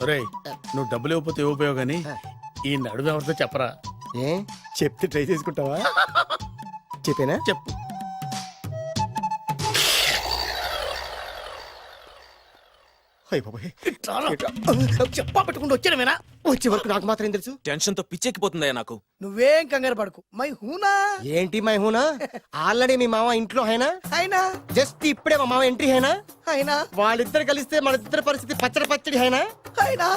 ఒరేయ్, నువ్వు డబ్బులు ఇవ్వకపోతే ఇవ్వపోయావు గానీ ఈ నడుము ఎవరితో చెప్పరా. ఏ చెప్తే ట్రై చేసుకుంటావా? చెప్పేనా? చెప్పు. చెప్పా పెట్టుకుంటూ వచ్చానమేనా? వచ్చే వరకు నాకు మాత్రం ఏం తెలుసు? టెన్షన్ తో పిచ్చెక్కిపోతుందయ్యా నాకు. నువ్వేం కంగారు పడకు. మై హూనా ఏంటి మై హూనా? ఆల్రెడీ మీ మామ ఇంట్లో హైనా? అయినా జస్ట్ ఇప్పుడే మా మామ ఎంట్రీ హైనా? అయినా వాళ్ళిద్దరు కలిస్తే మన ఇద్దరు పరిస్థితి పచ్చడి హైనా? అయినా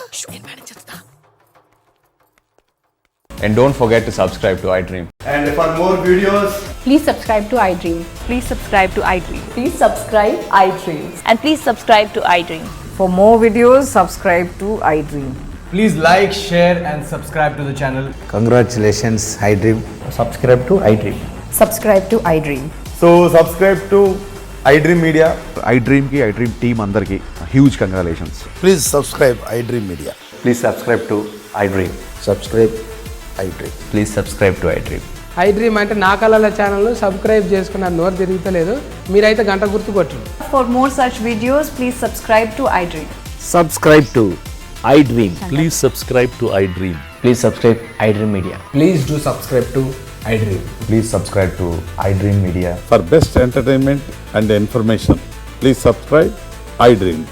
And don't forget to subscribe to iDream. And for more videos, please subscribe to iDream. Please subscribe to iDream. Please subscribe iDream. And please subscribe to iDream. For more videos, subscribe to iDream. Please like, share, and subscribe to the channel. Congratulations, iDream. Subscribe to iDream. Subscribe to iDream. So subscribe to iDream Media. iDream కి iDream team అందరికి huge congratulations. please subscribe iDream Media. Please subscribe to iDream. Subscribe iDream. Please subscribe to iDream. iDream అంటే నా కళల channel subscribe చేసుకున్న నోరు తిరుగుతలేదు. మీరైతే గంట గుర్తు కొట్టండి. For more such videos, please subscribe to iDream. Subscribe to iDream. Please subscribe to iDream. Please subscribe iDream Media. Please do subscribe to iDream. Please subscribe to iDream Media. For best entertainment and information, please subscribe iDream.